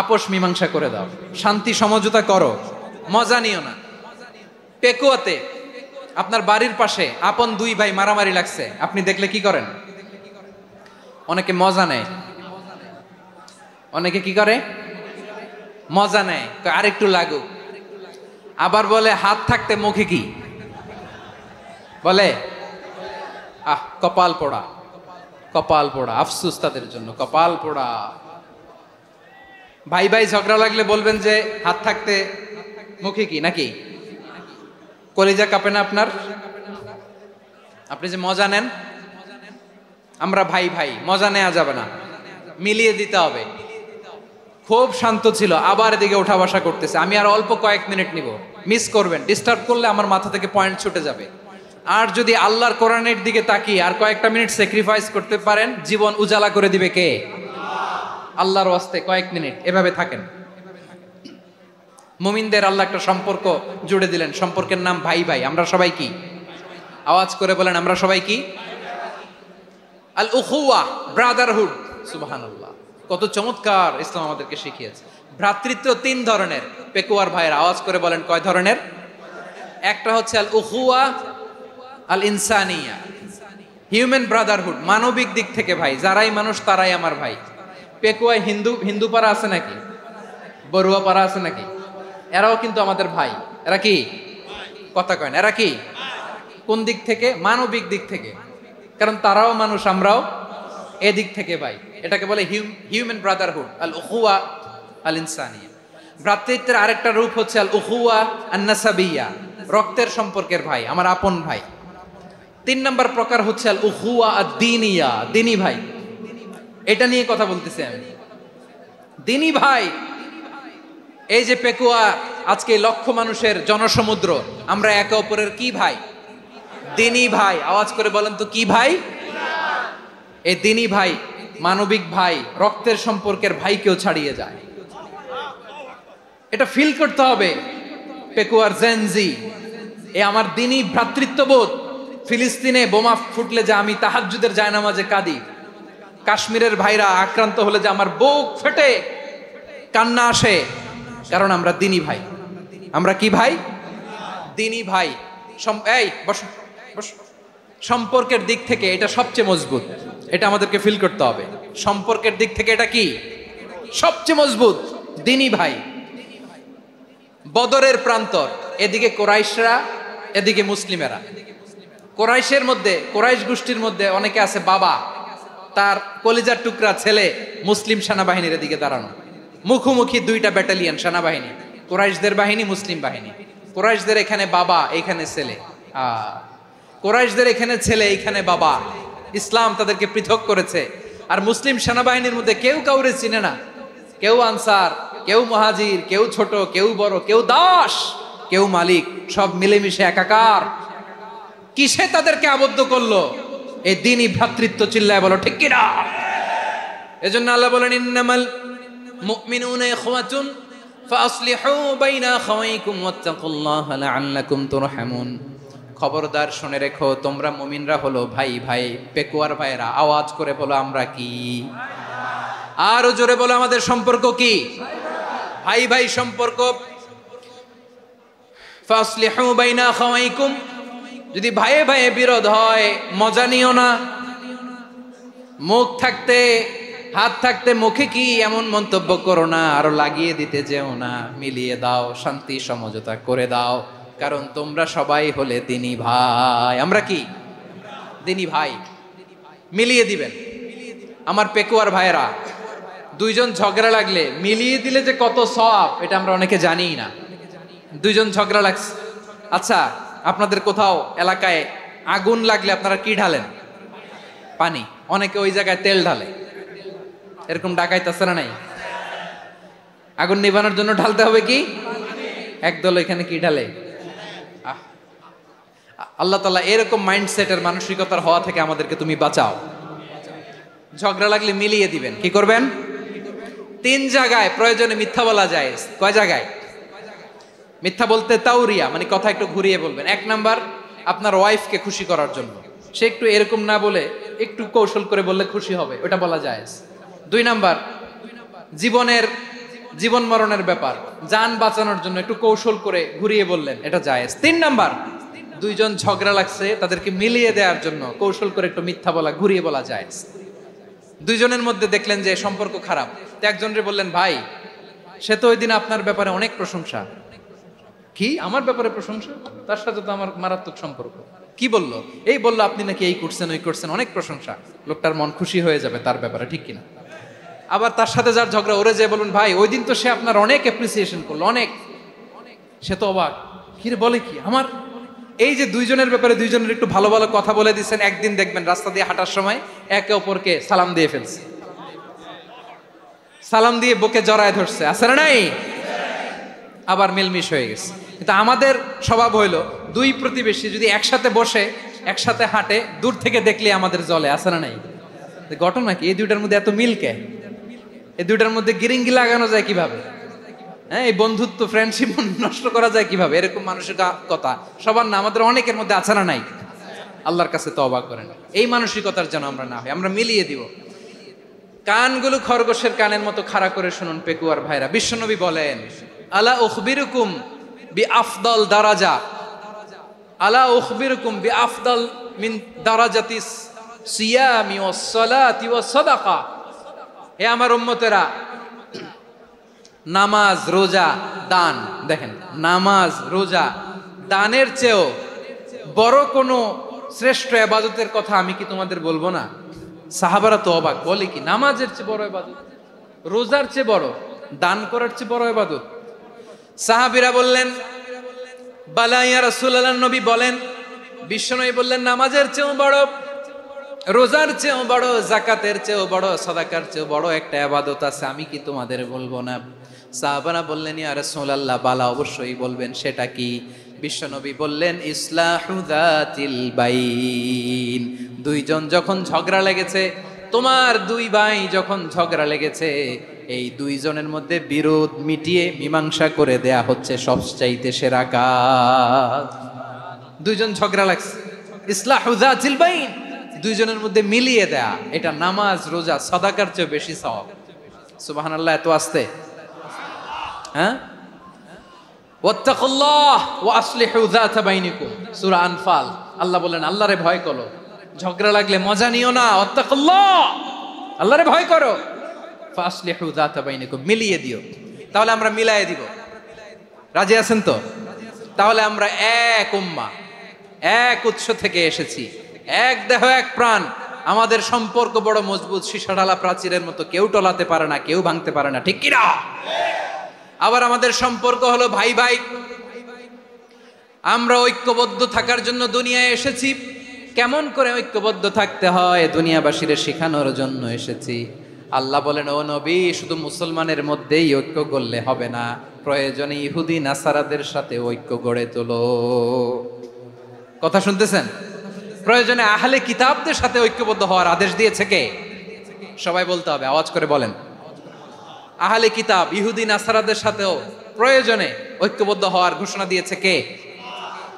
আপোষ মীমাংসা করে দাও, শান্তি সমঝোতা করো, মজা নিও না। পেকুয়াতে আপনার বাড়ির পাশে আপন 2 ভাই মারামারি লাগছে, আপনি দেখলে কি করেন? অনেকে মজা নেয়, অনেকে কি করে? মজা নেয়, আরেকটু লাগুক। আবার বলে হাত থাকতে মুখে কি বলে? কপাল পোড়া, কপাল পোড়া। আফসোস তাদের জন্য, কপাল পোড়া। ভাই ভাই ঝগড়া লাগলে বলবেন যে হাত থাকতে মুখে কি, নাকি? কলিজা কাঁপে না আপনার? আপনি যে মজা নেন। আমরা ভাই ভাই, মজা নেওয়া যাবে না, মিলিয়ে দিতে হবে। খুব শান্ত ছিল, আবার এদিকে ওঠা বসা করতেছে। আমি আর অল্প কয়েক মিনিট নিব, মিস করবেন। ডিস্টার্ব করলে আমার মাথা থেকে পয়েন্ট ছুটে যাবে। আর যদি আল্লাহর কোরআনের দিকে তাকিয়ে আর কয়েকটা মিনিট স্যাক্রিফাইস করতে পারেন, জীবন উজালা করে দিবে কে? আল্লাহর ওয়াস্তে কয়েক মিনিট এভাবে থাকেন। মুমিনদের আল্লাহ একটা সম্পর্ক জুড়ে দিলেন, সম্পর্কের নাম ভাই ভাই। আমরা সবাই কি? আওয়াজ করে বলেন, আমরা সবাই কি? আল উখুয়া, ব্রাদারহুড। সুবহানাল্লাহ, কত চমৎকার ইসলাম আমাদেরকে শিখিয়েছে। ভ্রাতৃত্ব 3 ধরনের। পেকুয়ার ভাইয়ের আওয়াজ করে বলেন কয় ধরনের? একটা হচ্ছে আল উখুয়া আল ইনসানিয়া, হিউম্যান ব্রাদারহুড, মানবিক দিক থেকে ভাই, যারাই মানুষ তারাই আমার ভাই। পেকুয়ায় হিন্দু পাড়া আছে নাকি? বড়ুয়া পাড়া আছে নাকি? এরাও কিন্তু আমাদের ভাই। এরা কি? কথা কয় না, এরা কি? কোন দিক থেকে? মানবিক দিক থেকে, কারণ তারাও মানুষ, আমরাও এদিক থেকে ভাই। এটাকে বলে হিউম্যান ব্রাদারহুড, আল উখুয়া আল ইনসানিয়া। ভ্রাতৃত্বের আরেকটা রূপ হচ্ছে আল উখুয়া আন নাসাবিয়া, রক্তের সম্পর্কের ভাই, আমার আপন ভাই। 3 নম্বর প্রকার হচ্ছে আল উখুয়া আদ-দীনিয়া, দিনী ভাই। এটা নিয়ে কথা বলতেছি আমি। দিনী ভাই, এই যে পেকুয়া আজকে লক্ষ মানুষের জনসমুদ্র, আমরা একে অপরের কি ভাই? দিনী ভাই। আওয়াজ করে বলেন তো কি ভাই? এই দিনী ভাই, মানবিক ভাই, রক্তের সম্পর্কের ভাইকেও ছাড়িয়ে যায়। এটা ফিল করতে হবে। পেকুয়ার জেনজি, এ আমার দিনী ভ্রাতৃত্ববোধ। ফিলিস্তিনে বোমা ফুটলে যে আমি তাহাজ্জুদের জায়নামাজে কাঁদি, কাশ্মীরের ভাইরা আক্রান্ত হলে যে আমার বুক ফেটে কান্না আসে, কারণ আমরা দিনী ভাই। আমরা কি ভাই? দিনী ভাই। এই বসো বসো। সম্পর্কের দিক থেকে এটা সবচেয়ে মজবুত, এটা আমাদেরকে ফিল করতে হবে। সম্পর্কের দিক থেকে এটা কি সবচেয়ে মজবুত? দিনী ভাই। বদরের প্রান্তর, এদিকে কোরাইশরা, এদিকে মুসলিমেরা। কোরাইশের মধ্যে, কোরাইশ গোষ্ঠীর মধ্যে অনেকে আছে বাবা, তার কলিজার টুকরা ছেলে মুসলিম সেনাবাহিনীর এদিকে দাঁড়ানো, মুখোমুখি দুইটা ব্যাটালিয়ন সেনাবাহিনী, কোরাইশদের বাহিনী, মুসলিম বাহিনী। কোরাইশদের এখানে বাবা, এখানে ছেলে। কোরাইশদের এখানে ছেলে, এখানে বাবা। ইসলাম তাদেরকে পৃথক করেছে। আর মুসলিম সেনাবাহিনীর মধ্যে কেউ কাউরে চিনে না, কেউ আনসার, কেউ মুহাজির, কেউ ছোট, কেউ বড়, কেউ দাস, কেউ মালিক, সব মিলেমিশে একাকার। কিসে তাদেরকে আবদ্ধ করলো? এই দ্বীনি ভ্রাতৃত্ব। চিল্লায় বলো ঠিক কিনা? এজন্য আল্লাহ বলেন, ইন্নামাল মুমিনুনা ইখওয়াতুন ফাসলিহু বাইনা আখাওয়াইকুম ওয়াত্তাকুল্লাহা লাআল্লাকুম তুরহামুন। খবরদার শুনে রেখো, তোমরা মুমিনরা হলো ভাই ভাই। পেকুয়ার ভাইরা আওয়াজ করে বলো আমরা কি? আরো জোরে বলো আমাদের সম্পর্ক কি? ভাই ভাই সম্পর্ক। ফাসলিহু বাইনা আখাওয়াইকুম। যদি ভাইয়ে ভাইয়ে বিরোধ হয়, মজা নিও না। মুখ থাকতে, হাত থাকতে মুখে কি এমন মন্তব্য করো না, আরো লাগিয়ে দিতে যেও না। মিলিয়ে দাও, শান্তি সমঝোতা করে দাও, কারণ তোমরা সবাই হলে দিনী ভাই। আমরা কি? দিনী ভাই। মিলিয়ে দিবেন। আমার পেকুয়ার ভাইয়েরা, দুইজন ঝগড়া লাগলে মিলিয়ে দিলে যে কত সওয়াব, এটা আমরা অনেকে জানিই না। দুইজন ঝগড়া লাগছে, আচ্ছা আপনাদের কোথাও এলাকায় আগুন লাগলে আপনারা কি ঢালেন? পানি। অনেকে ওই জায়গায় তেল ঢালে। এরকম ডাকাইতেছে না নাই? আগুন নিভানোর জন্য ঢালতে হবে কি? একদল এখানে কি ঢালে? আল্লাহ তাআলা এরকম মাইন্ডসেটের, মানসিকতার হওয়া থেকে আমাদেরকে তুমি বাঁচাও। ঝগড়া লাগলে মিলিয়ে দিবেন। কি করবেন? 3 জায়গায় প্রয়োজনে মিথ্যা বলা যায়। কয় জায়গায় মিথ্যা বলতে? তাউরিয়া, মানে কথা একটু ঘুরিয়ে বলবেন। 1 নাম্বার, আপনার ওয়াইফকে খুশি করার জন্য, সে একটু এরকম না বলে একটু কৌশল করে বললে খুশি হবে, ওটা বলা যায়। 2 নাম্বার, জীবন মরণের ব্যাপার, জান বাঁচানোর জন্য একটু কৌশল করে ঘুরিয়ে বললেন, এটা জায়েজ। 3 নাম্বার, দুইজন ঝগড়া লাগছে, তাদেরকে মিলিয়ে দেওয়ার জন্য কৌশল করে একটু মিথ্যা বলা, ঘুরিয়ে বলা জায়েজ। দুইজনের মধ্যে দেখলেন যে সম্পর্ক খারাপ, তো একজনরে বললেন, ভাই সে তো ওই দিন আপনার ব্যাপারে অনেক প্রশংসা। কি আমার ব্যাপারে প্রশংসা? তার সাথে তো আমার মারাত্মক সম্পর্ক। কি বললো? এই বললো আপনি নাকি এই করছেন, ওই করছেন, অনেক প্রশংসা। লোকটার মন খুশি হয়ে যাবে তার ব্যাপারে, ঠিক কিনা? আবার তার সাথে যার ঝগড়া, ওরে যে বলুন, ভাই ওই দিন তো সে আপনার অনেক অ্যাপ্রিসিয়েশন করলো, অনেক। সে তো অবাক, কিরে বলে কি? আমার এই যে দুইজনের ব্যাপারে দুইজনের একটু ভালো ভালো কথা বলে দিচ্ছেন, একদিন দেখবেন রাস্তা দিয়ে হাঁটার সময় একে অপরকে সালাম দিয়ে ফেলছে, সালাম দিয়ে বুকে জড়ায় ধরছে, আছে না নাই? আবার মিলমিশ হয়ে গেছে। কিন্তু আমাদের স্বভাব হইলো, দুই প্রতিবেশী যদি একসাথে বসে একসাথে হাঁটে, দূর থেকে দেখলে আমাদের জলে, আছে না নাই? ঘটনা কি? এই দুইটার মধ্যে এত মিল কে? এই দুইটার মধ্যে গিরিঙ্গি লাগানো যায় কিভাবে? হ্যাঁ, এই বন্ধুত্ব, ফ্রেন্ডশিপ নষ্ট করা যায় কিভাবে? এরকম মানসিকতা সবার না, আমাদের অনেকের মধ্যে আছে না নাই? আল্লাহর কাছে তওবা করেন, এই মানসিকতার যেন আমরা না হই, আমরা মিলিয়ে দিব। কানগুলো খরগোশের কানের মতো খাড়া করে শুনুন পেকুয়ার ভাইরা। বিশ্বনবী বলেন, আলা উখবিরুকুম বিআফদাল দারাজা, আলা উখবিরুকুম বিআফদাল মিন দারাজাতিস সিয়ামি ওয়াস সালাতি ওয়াস সাদাকা। হে আমার উম্মতেরা, নামাজ, রোজা, দান, দেখেন নামাজ, রোজা, দানের চেয়েও বড় কোনো শ্রেষ্ঠ ইবাদতের কথা আমি কি তোমাদের বলবো না? সাহাবারা তো অবাক, বলে কি নামাজের চেয়ে বড় ইবাদত, রোজার চেয়ে বড়, দান করার চেয়ে বড় ইবাদত? সাহাবীরা বললেন, বালা ইয়া রাসূলুল্লাহ। নবী বলেন, বিশ্বনবী বললেন, নামাজের চেয়েও বড়, রোজার চেয়েও বড়, যাকাতের চেয়েও বড়, সাদাকার চেয়েও বড় একটা ইবাদত আছে, আমি কি তোমাদের বলবো না? সাহাবারা বললেন, ইয়া রাসূলুল্লাহ, বালা, অবশ্যই বলবেন, সেটা কি? বিশ্বনবী বললেন ইসলাহু যাতিল বাইন। দুইজন যখন ঝগড়া লেগেছে, তোমার দুই ভাই যখন ঝগড়া লেগেছে, এই দুইজনের মধ্যে বিরোধ মিটিয়ে মীমাংসা করে দেয়া হচ্ছে সবচাইতে সেরা কাজ। দুইজন ঝগড়া লাগছে, ইসলাহু যাতিল বাইন, দুইজনের মধ্যে মিলিয়ে দেয়া, এটা নামাজ রোজা সাদাকার চেয়ে বেশি সওয়াব। সুবহানাল্লাহ, এত আস্তে, হ্যাঁ। ওয়াত্তাকুল্লাহ ওয়া আসলিহু যাতা বাইনিকুম, সূরা আনফাল। আল্লাহ বলেন আল্লাহরে ভয় করো, ঝগড়া লাগলে মজা নিও না। ওয়াত্তাকুল্লাহ, আল্লাহরে ভয় করো। ফাসলিহু যাতা বাইনিকুম, মিলিয়ে দিও। তাহলে আমরা মিলায়ে দিব। রাজি আছেন তো? তাহলে আমরা এক উম্মাহ, এক উৎস থেকে এসেছি, এক দেহ এক প্রাণ। আমাদের সম্পর্ক বড় মজবুত, সীসাঢালা প্রাচীরের মতো, কেউ টলাতে পারে না, কেউ ভাঙতে পারে না, ঠিক কি না? আবার আমাদের সম্পর্ক হলো ভাই ভাই। আমরা ঐক্যবদ্ধ থাকার জন্য দুনিয়ায় এসেছি। কেমন করে ঐক্যবদ্ধ থাকতে হয় দুনিয়াবাসীর শেখানোর জন্য এসেছি। আল্লাহ বলেন, ও নবী, শুধু মুসলমানের মধ্যেই ঐক্য করলে হবে না, প্রয়োজনে ইহুদি নাসারাদের সাথে ঐক্য গড়ে তোলো। কথা শুনতেছেন? প্রয়োজনে আহলে কিতাবদের সাথে ঐক্যবদ্ধ হওয়ার আদেশ দিয়েছে কে? সবাই বলতে হবে, আওয়াজ করে বলেন। আহলে কিতাব ইহুদি নাসারাদের সাথেও প্রয়োজনে ঐক্যবদ্ধ হওয়ার ঘোষণা দিয়েছে কে?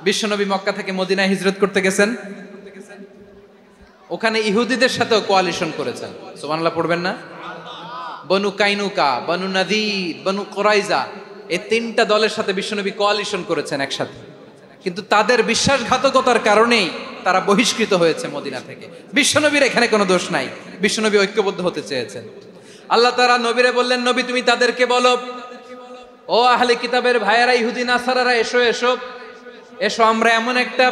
বিশ্বনবী মক্কা থেকে মদিনায় হিজরত করতে গেছেন, ওখানে ইহুদিদের সাথেও কোয়ালিশন করেছেন। সুবহানাল্লাহ পড়বেন না? বনু কাইনুকা, বনু নাদির, বনু কুরাইজা, এই তিনটা দলের সাথে বিশ্বনবী কোয়ালিশন করেছেন একসাথে। কিন্তু তাদের বিশ্বাসঘাতকতার কারণেই তারা বহিষ্কৃত হয়েছে মদিনা থেকে। বিশ্বনবীর এখানে কোনো দোষ নাই, বিশ্বনবী ঐক্যবদ্ধ হতে চেয়েছেন। আল্লাহ তাআলা নবীরে বললেন, নবী তুমি তাদেরকে বলো, ও আহলে কিতাবের ভাইয়েরা, ইহুদি নাসারারা, এসো এসো এসো, আমরা এমন একটা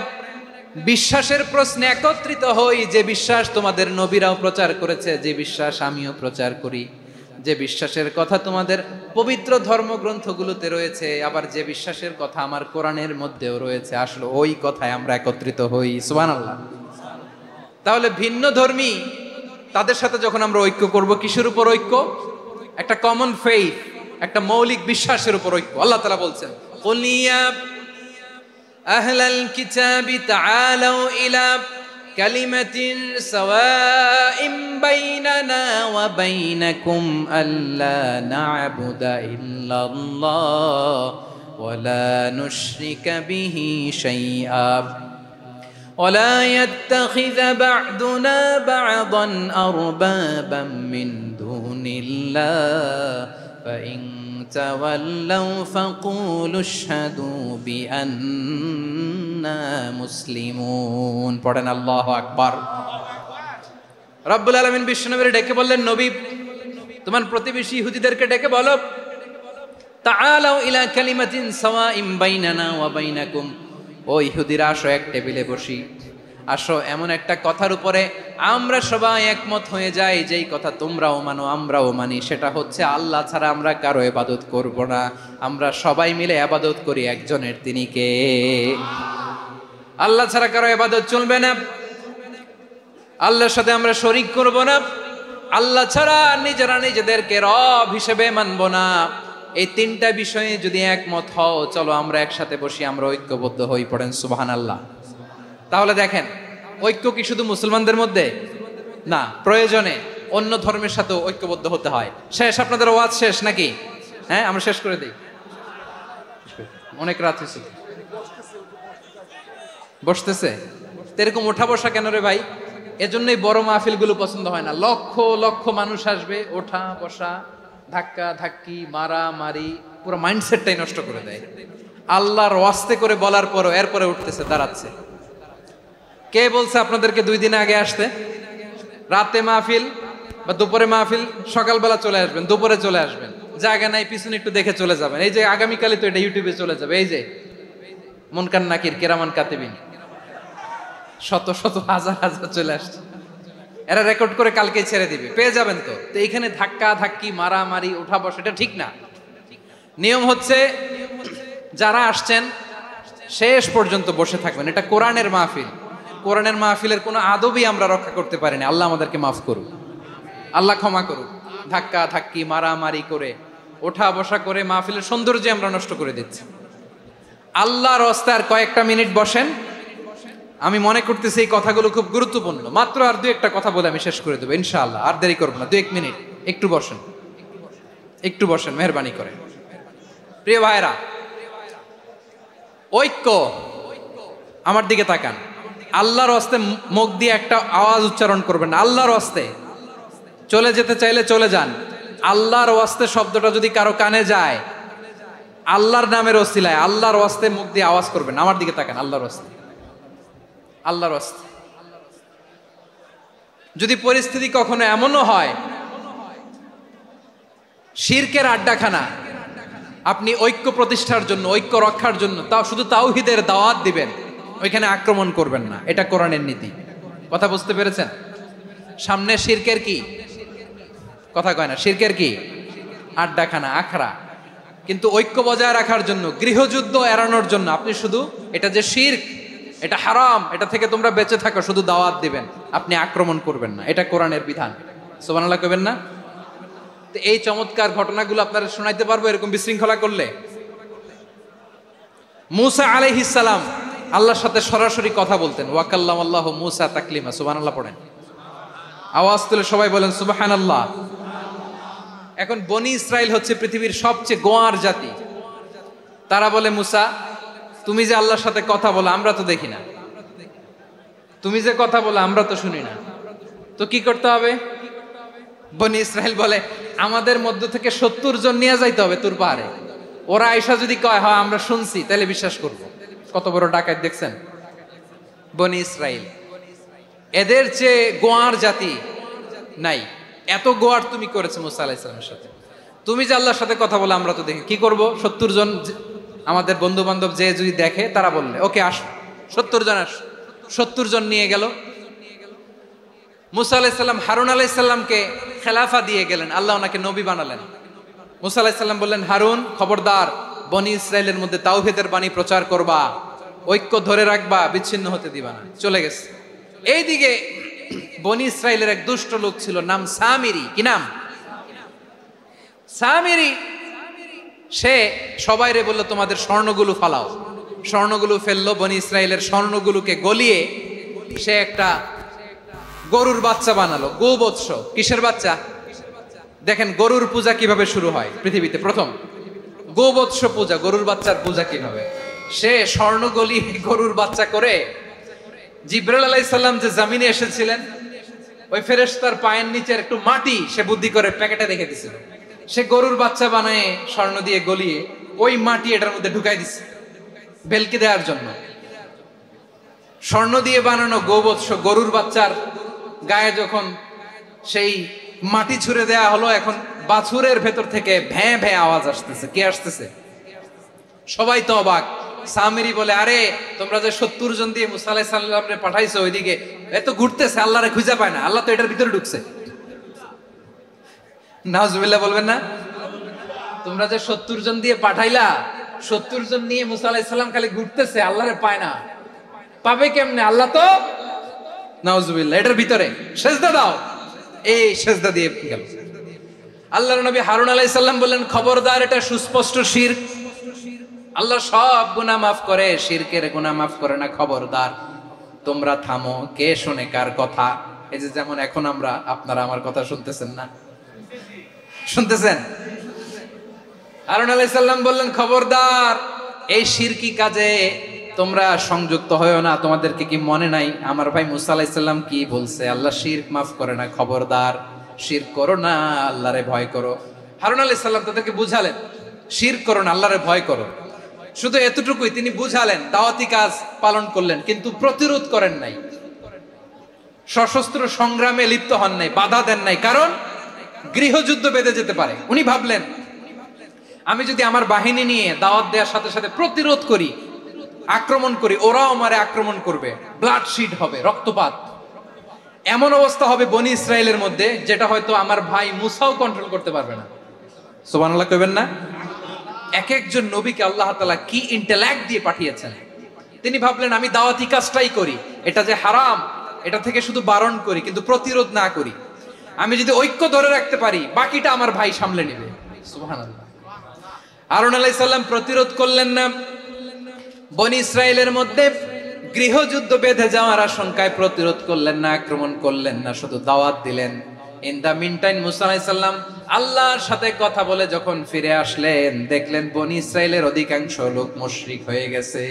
বিশ্বাসের প্রশ্নে একত্রিত হই, যে বিশ্বাস তোমাদের নবীরাও প্রচার করেছে, যে বিশ্বাস আমিও প্রচার করি, যে বিশ্বাসের কথা তোমাদের পবিত্র ধর্মগ্রন্থগুলোতে রয়েছে, আবার যে বিশ্বাসের কথা আমার কোরআনের মধ্যেও রয়েছে, আসলে ওই কথায় আমরা একত্রিত হই। সুবহানাল্লাহ। তাহলে ভিন্ন ধর্মী তাদের সাথে যখন আমরা ঐক্য করব, কিসের উপর ঐক্য? একটা কমন ফেইথ, একটা মৌলিক বিশ্বাসের উপর ঐক্য। আল্লাহ তাআলা বলছেন, কুল ইয়া আহলাল কিতাবি তাআলাউ ইলা কালিমাতিন সাওয়াইম বাইনানা ওয়া বাইনাকুম আল্লা না'বুদা ইল্লাল্লাহ ওয়া লা নুশরিকা বিহি শাইআ ولا يتخذ بعضنا بعضا أربابا من دون الله فإن تولوا فقولوا اشهدوا بأننا مسلمون। পড়েন আল্লাহু আকবার। রব্বুল আলামিন বিশ্বনবীর ডেকে বললেন, নবী তোমার প্রতিবেশী ইহুদিদেরকে ডেকে বলো, তাআলাউ ইলা কালিমাতিন সাওয়াইম বাইনানা ওয়া বাইনাকুম, ও ইহুদিরা আসো, এক টেবিলে বসি, আসো এমন একটা কথার উপরে আমরা সবাই একমত হয়ে যাই, যেই কথা তোমরাও মানো আমরাও মানি, সেটা হচ্ছে আল্লাহ ছাড়া আমরা কারো ইবাদত করব না, আমরা সবাই মিলে ইবাদত করি একজনের, তিনি কে? আল্লাহ ছাড়া কারো ইবাদত চলবে না, আল্লাহর সাথে আমরা শরীক করব না, আল্লাহ ছাড়া নিজেরা নিজেদেরকে রব হিসেবে মানব না। এই তিনটা বিষয়ে যদি একমত হও, চলো আমরা একসাথে বসি, আমরা ঐক্যবদ্ধ হই। পড়েন সুবহানাল্লাহ। তাহলে দেখেন, ঐক্য কি শুধু মুসলমানদের মধ্যে না, প্রয়োজনে অন্য ধর্মের সাথে ঐক্যবদ্ধ হতে হয়। শেষ? আপনাদের ওয়াজ শেষ নাকি? হ্যাঁ, আমরা শেষ করে দিই, অনেক রাত হয়েছে। বসতেছে এরকম ওঠা বসা কেন রে ভাই? এজন্যই বড় মাহফিলগুলো পছন্দ হয় না। লক্ষ লক্ষ মানুষ আসবে, ওঠা বসা, ধাক্কা ধাক্কি, মারা মারি, পুরো মাইন্ডসেটটাই নষ্ট করে দেয়। আল্লাহর ওয়াস্তে করে বলার পরও এরপরে উঠতেছে, দাঁড়াচ্ছে। কে বলছে আপনাদেরকে 2 দিন আগে আসতে? রাতে মাহফিল বা দুপুরে মাহফিল, সকালবেলা চলে আসবেন, দুপুরে চলে আসবেন, জায়গা নাই পিছনে একটু দেখে চলে যাবেন। এই যে আগামীকালই তো এটা ইউটিউবে চলে যাবে, এই যে মুনকার নাকির কিরামান কাতিবিন, শত শত হাজার হাজার চলে আসছে, এরা রেকর্ড করে কালকেই ছেড়ে দিবে, পেয়ে যাবেন। তো এইখানে ধাক্কা ধাক্কি, মারামারি, ওঠা বসা, এটা ঠিক না। নিয়ম হচ্ছে যারা আসছেন শেষ পর্যন্ত বসে থাকবেন। এটা কোরআনের মাহফিল, কোরআনের মাহফিলের কোনো আদবই আমরা রক্ষা করতে পারিনি। আল্লাহ আমাদেরকে মাফ করুক, আল্লাহ ক্ষমা করুক। ধাক্কা ধাক্কি, মারামারি করে, ওঠা বসা করে মাহফিলের সৌন্দর্য আমরা নষ্ট করে দিচ্ছি। আল্লাহর রাস্তায় আর কয়েকটা মিনিট বসেন। আমি মনে করতেছি এই কথাগুলো খুব গুরুত্বপূর্ণ। মাত্র আর দু একটা কথা বলে আমি শেষ করে দেবো ইনশাআল্লাহ, আর দেরি করবো না। 2-1 মিনিট একটু বসেন, একটু বসেন মেহরবানি করে। প্রিয় ভাইরা, ঐক্য, আমার দিকে তাকান। আল্লাহর হস্তে মুখ দিয়ে একটা আওয়াজ উচ্চারণ করবেন, আল্লাহর হস্তে। চলে যেতে চাইলে চলে যান। আল্লাহর ওয়াস্তে শব্দটা যদি কারো কানে যায়, আল্লাহর নামের ওসিলায় আল্লাহর ওয়াস্তে মুখ দিয়ে আওয়াজ করবেন। আমার দিকে তাকান, আল্লাহর ওয়াস্তে, আল্লাহর ওয়াস্তে। যদি পরিস্থিতি কখনো এমনও হয় শিরকের আড্ডাখানা, আপনি ঐক্য প্রতিষ্ঠার জন্য, ঐক্য রক্ষার জন্য তাও শুধু তাওহীদের দাওয়াত দিবেন, ওইখানে আক্রমণ করবেন না। এটা কোরআনের নীতি। কথা বুঝতে পেরেছেন? সামনে শিরকের কি কথা কয় না, শিরকের কি আড্ডাখানা, আখড়া। কিন্তু ঐক্য বজায় রাখার জন্য, গৃহযুদ্ধ এড়ানোর জন্য আপনি শুধু এটা যে শিরক, এটা হারাম, এটা থেকে তোমরা বেঁচে থাকো, শুধু দাওয়াত দিবেন, আপনি আক্রমণ করবেন না। এটা কোরআনের বিধান। সুবহানাল্লাহ কইবেন না? তো এই চমৎকার ঘটনাগুলো আপনারা শোনাইতে পারবো এরকম বিশৃঙ্খলা করলে। মূসা আলাইহিস সালাম আল্লাহর সাথে সরাসরি কথা বলতেন। ওয়াকাল্লামাল্লাহু মূসা তাকলিমা। সুবহানাল্লাহ পড়েন, আওয়াজ তুলে সবাই বলেন সুবহানাল্লাহ। এখন বনি ইসরাইল হচ্ছে পৃথিবীর সবচেয়ে গোয়ার জাতি। তারা বলে, মূসা তুমি যে আল্লাহর সাথে কথা বলো আমরা তো দেখি না, তুমি যে কথা বলো আমরা তো শুনি না, তো কি করতে হবে? বনি ইসরাইল বলে, আমাদের মধ্য থেকে 70 জন নিয়ে যাইতে হবে তুর পাহাড়ে। ওরা আয়েশা যদি কয় হয় আমরা শুনছি, তাহলে বিশ্বাস করব। কত বড় ডাকাত দেখছেন বনি ইসরাইল। এদের চেয়ে গোয়ার জাতি নাই। এত গোয়ার তুমি করেছো মুসা আলাইহিস সালামের সাথে। তুমি যে আল্লাহর সাথে কথা বলে আমরা তো দেখি, কি করব? 70 জন আমাদের বন্ধু বান্ধব যে যদি দেখে, তারা বললে ওকে আস, 70 জন আস। 70 জন নিয়ে গেল। মুসা আলাইহিস সালাম হারুন আলাইহিস সালামকে খেলাফা দিয়ে গেলেন, আল্লাহ ওনাকে নবী বানালেন। মুসা আলাইহিস সালাম বললেন, হারুন খবরদার, বনি ইসরাইলের মধ্যে তাওহীদের বাণী প্রচার করবা, ঐক্য ধরে রাখবা, বিচ্ছিন্ন হতে দিবা না। চলে গেছে। এইদিকে বনি ইসরাইলের এক দুষ্ট লোক ছিল, নাম সামিরি। কি নাম? সামিরি। সে সবাইরে বলল তোমাদের স্বর্ণগুলো ফালাও। স্বর্ণগুলো ফেললো। বনি ইসরাইলের স্বর্ণগুলোকে গলিয়ে সে একটা গরুর বাচ্চা বানালো। গোবৎস। কিসের বাচ্চা? দেখেন গরুর পূজা কিভাবে শুরু হয় পৃথিবীতে প্রথম। গোবৎস পূজা, গরুর বাচ্চার পূজা কিভাবে। সে স্বর্ণ গলিয়ে গরুর বাচ্চা করে, জিবরাইল আলাইহিস সালাম যে জমিনে এসেছিলেন, ওই ফেরেশতার পায়ের নিচের একটু মাটি সে বুদ্ধি করে প্যাকেটে রেখে দিছিল। সে গরুর বাচ্চা বানায় স্বর্ণ দিয়ে গলিয়ে ওই মাটি এটার মধ্যে ঢুকাই দিছে ভেলকি দেওয়ার জন্য। স্বর্ণ দিয়ে বানানো গোবৎস গরুর বাচ্চার গায়ে যখন সেই মাটি ছুঁড়ে দেয়া হলো, এখন বাছুরের ভেতর থেকে ভ্যাঁ ভ্যাঁ আওয়াজ আসতেছে। কে আসতেছে? সবাই তো অবাক। সামিরি বলে, আরে তোমরা যে 70 জন দিয়ে মুসা আলাইহিস সালামকে পাঠাইছো ওইদিকে, এত ঘুরতেছে, আল্লাহরে খুঁজে পায় না, আল্লাহ তো এটার ভিতরে ঢুকছে। নাউজুবিল্লাহ বলবেন না? তোমরা যে 70 জন দিয়ে পাঠাইলা, 70 জন নিয়ে মুসা আলাইহিস সালাম খালি ঘুরতেছে, আল্লাহরে পায় না। পাবে কেমনে? আল্লাহ তো, নাউজুবিল্লাহ, এটার ভিতরে সেজদা দাও। এই সেজদা দিয়ে গেল। আল্লাহর নবী হারুন আলাইহিস সালাম বললেন, খবরদার, এটা সুস্পষ্ট শিরক। আল্লাহ সব গুনাহ মাফ করে, শিরকের গুনাহ মাফ করে না। খবরদার, তোমরা থামো। কে শুনে কার কথা? এই যে যেমন এখন আমরা, আপনারা আমার কথা শুনতেছেন না? শুনতেছেন? হারুন আলাইহিস সালাম বললেন, খবরদার, এই শিরকি কাজে তোমরা সংযুক্ত হয়ো না। তোমাদেরকে কি মনে নাই আমার ভাই মুসা আলাইহিস সালাম কি বলছে? আল্লাহ শিরক মাফ করে না। খবরদার, শিরক করো না, আল্লাহরে ভয় করো। হারুন আলাইহিস সালাম তাদেরকে বুঝালেন, শিরক করো না, আল্লাহরে ভয় করো। শুধু এতটুকুই তিনি বুঝালেন, দাওয়াতি কাজ পালন করলেন, কিন্তু প্রতিরোধ করেন নাই, সশস্ত্র সংগ্রামে লিপ্ত হন নাই, বাধা দেন নাই। কারণ গৃহযুদ্ধ বেঁধে যেতে পারে। উনি ভাবলেন, আমি যদি আমার বাহিনী নিয়ে দাওয়াত দেওয়ার সাথে সাথে প্রতিরোধ করি, আক্রমণ করি, ওরাও আমারে আক্রমণ করবে, ব্লাডশিড হবে, রক্তপাত। এমন অবস্থা হবে বনি ইসরাইলের মধ্যে, যেটা হয়তো আমার ভাই মুসাও কন্ট্রোল করতে পারবে না। সুবহানাল্লাহ কইবেন না? এক একজন নবীকে আল্লাহ তাআলা কি ইন্টেলেক্ট দিয়ে পাঠিয়েছেন। তিনি ভাবলেন, আমি দাওয়াতি কাজটাই করি, এটা যে হারাম এটা থেকে শুধু বারণ করি, কিন্তু প্রতিরোধ না করি। আমি যদি ঐক্য ধরে রাখতে পারি, বাকিটা আমার ভাই সামলে নেবে। সুবহানাল্লাহ। হারুন আলাইহিস সালাম প্রতিরোধ করলেন না, বনি ইসরায়েলের মধ্যে গৃহযুদ্ধ বেঁধে যাওয়ার আশঙ্কায় প্রতিরোধ করলেন না, আক্রমণ করলেন না, শুধু দাওয়াত দিলেন। ইন দা মিন টাইম মুসা আলাইহিস সালাম আল্লাহর সাথে কথা বলে যখন ফিরে আসলেন, দেখলেন বনি ইসরায়েলের অধিকাংশ লোক মুশরিক হয়ে গেছে।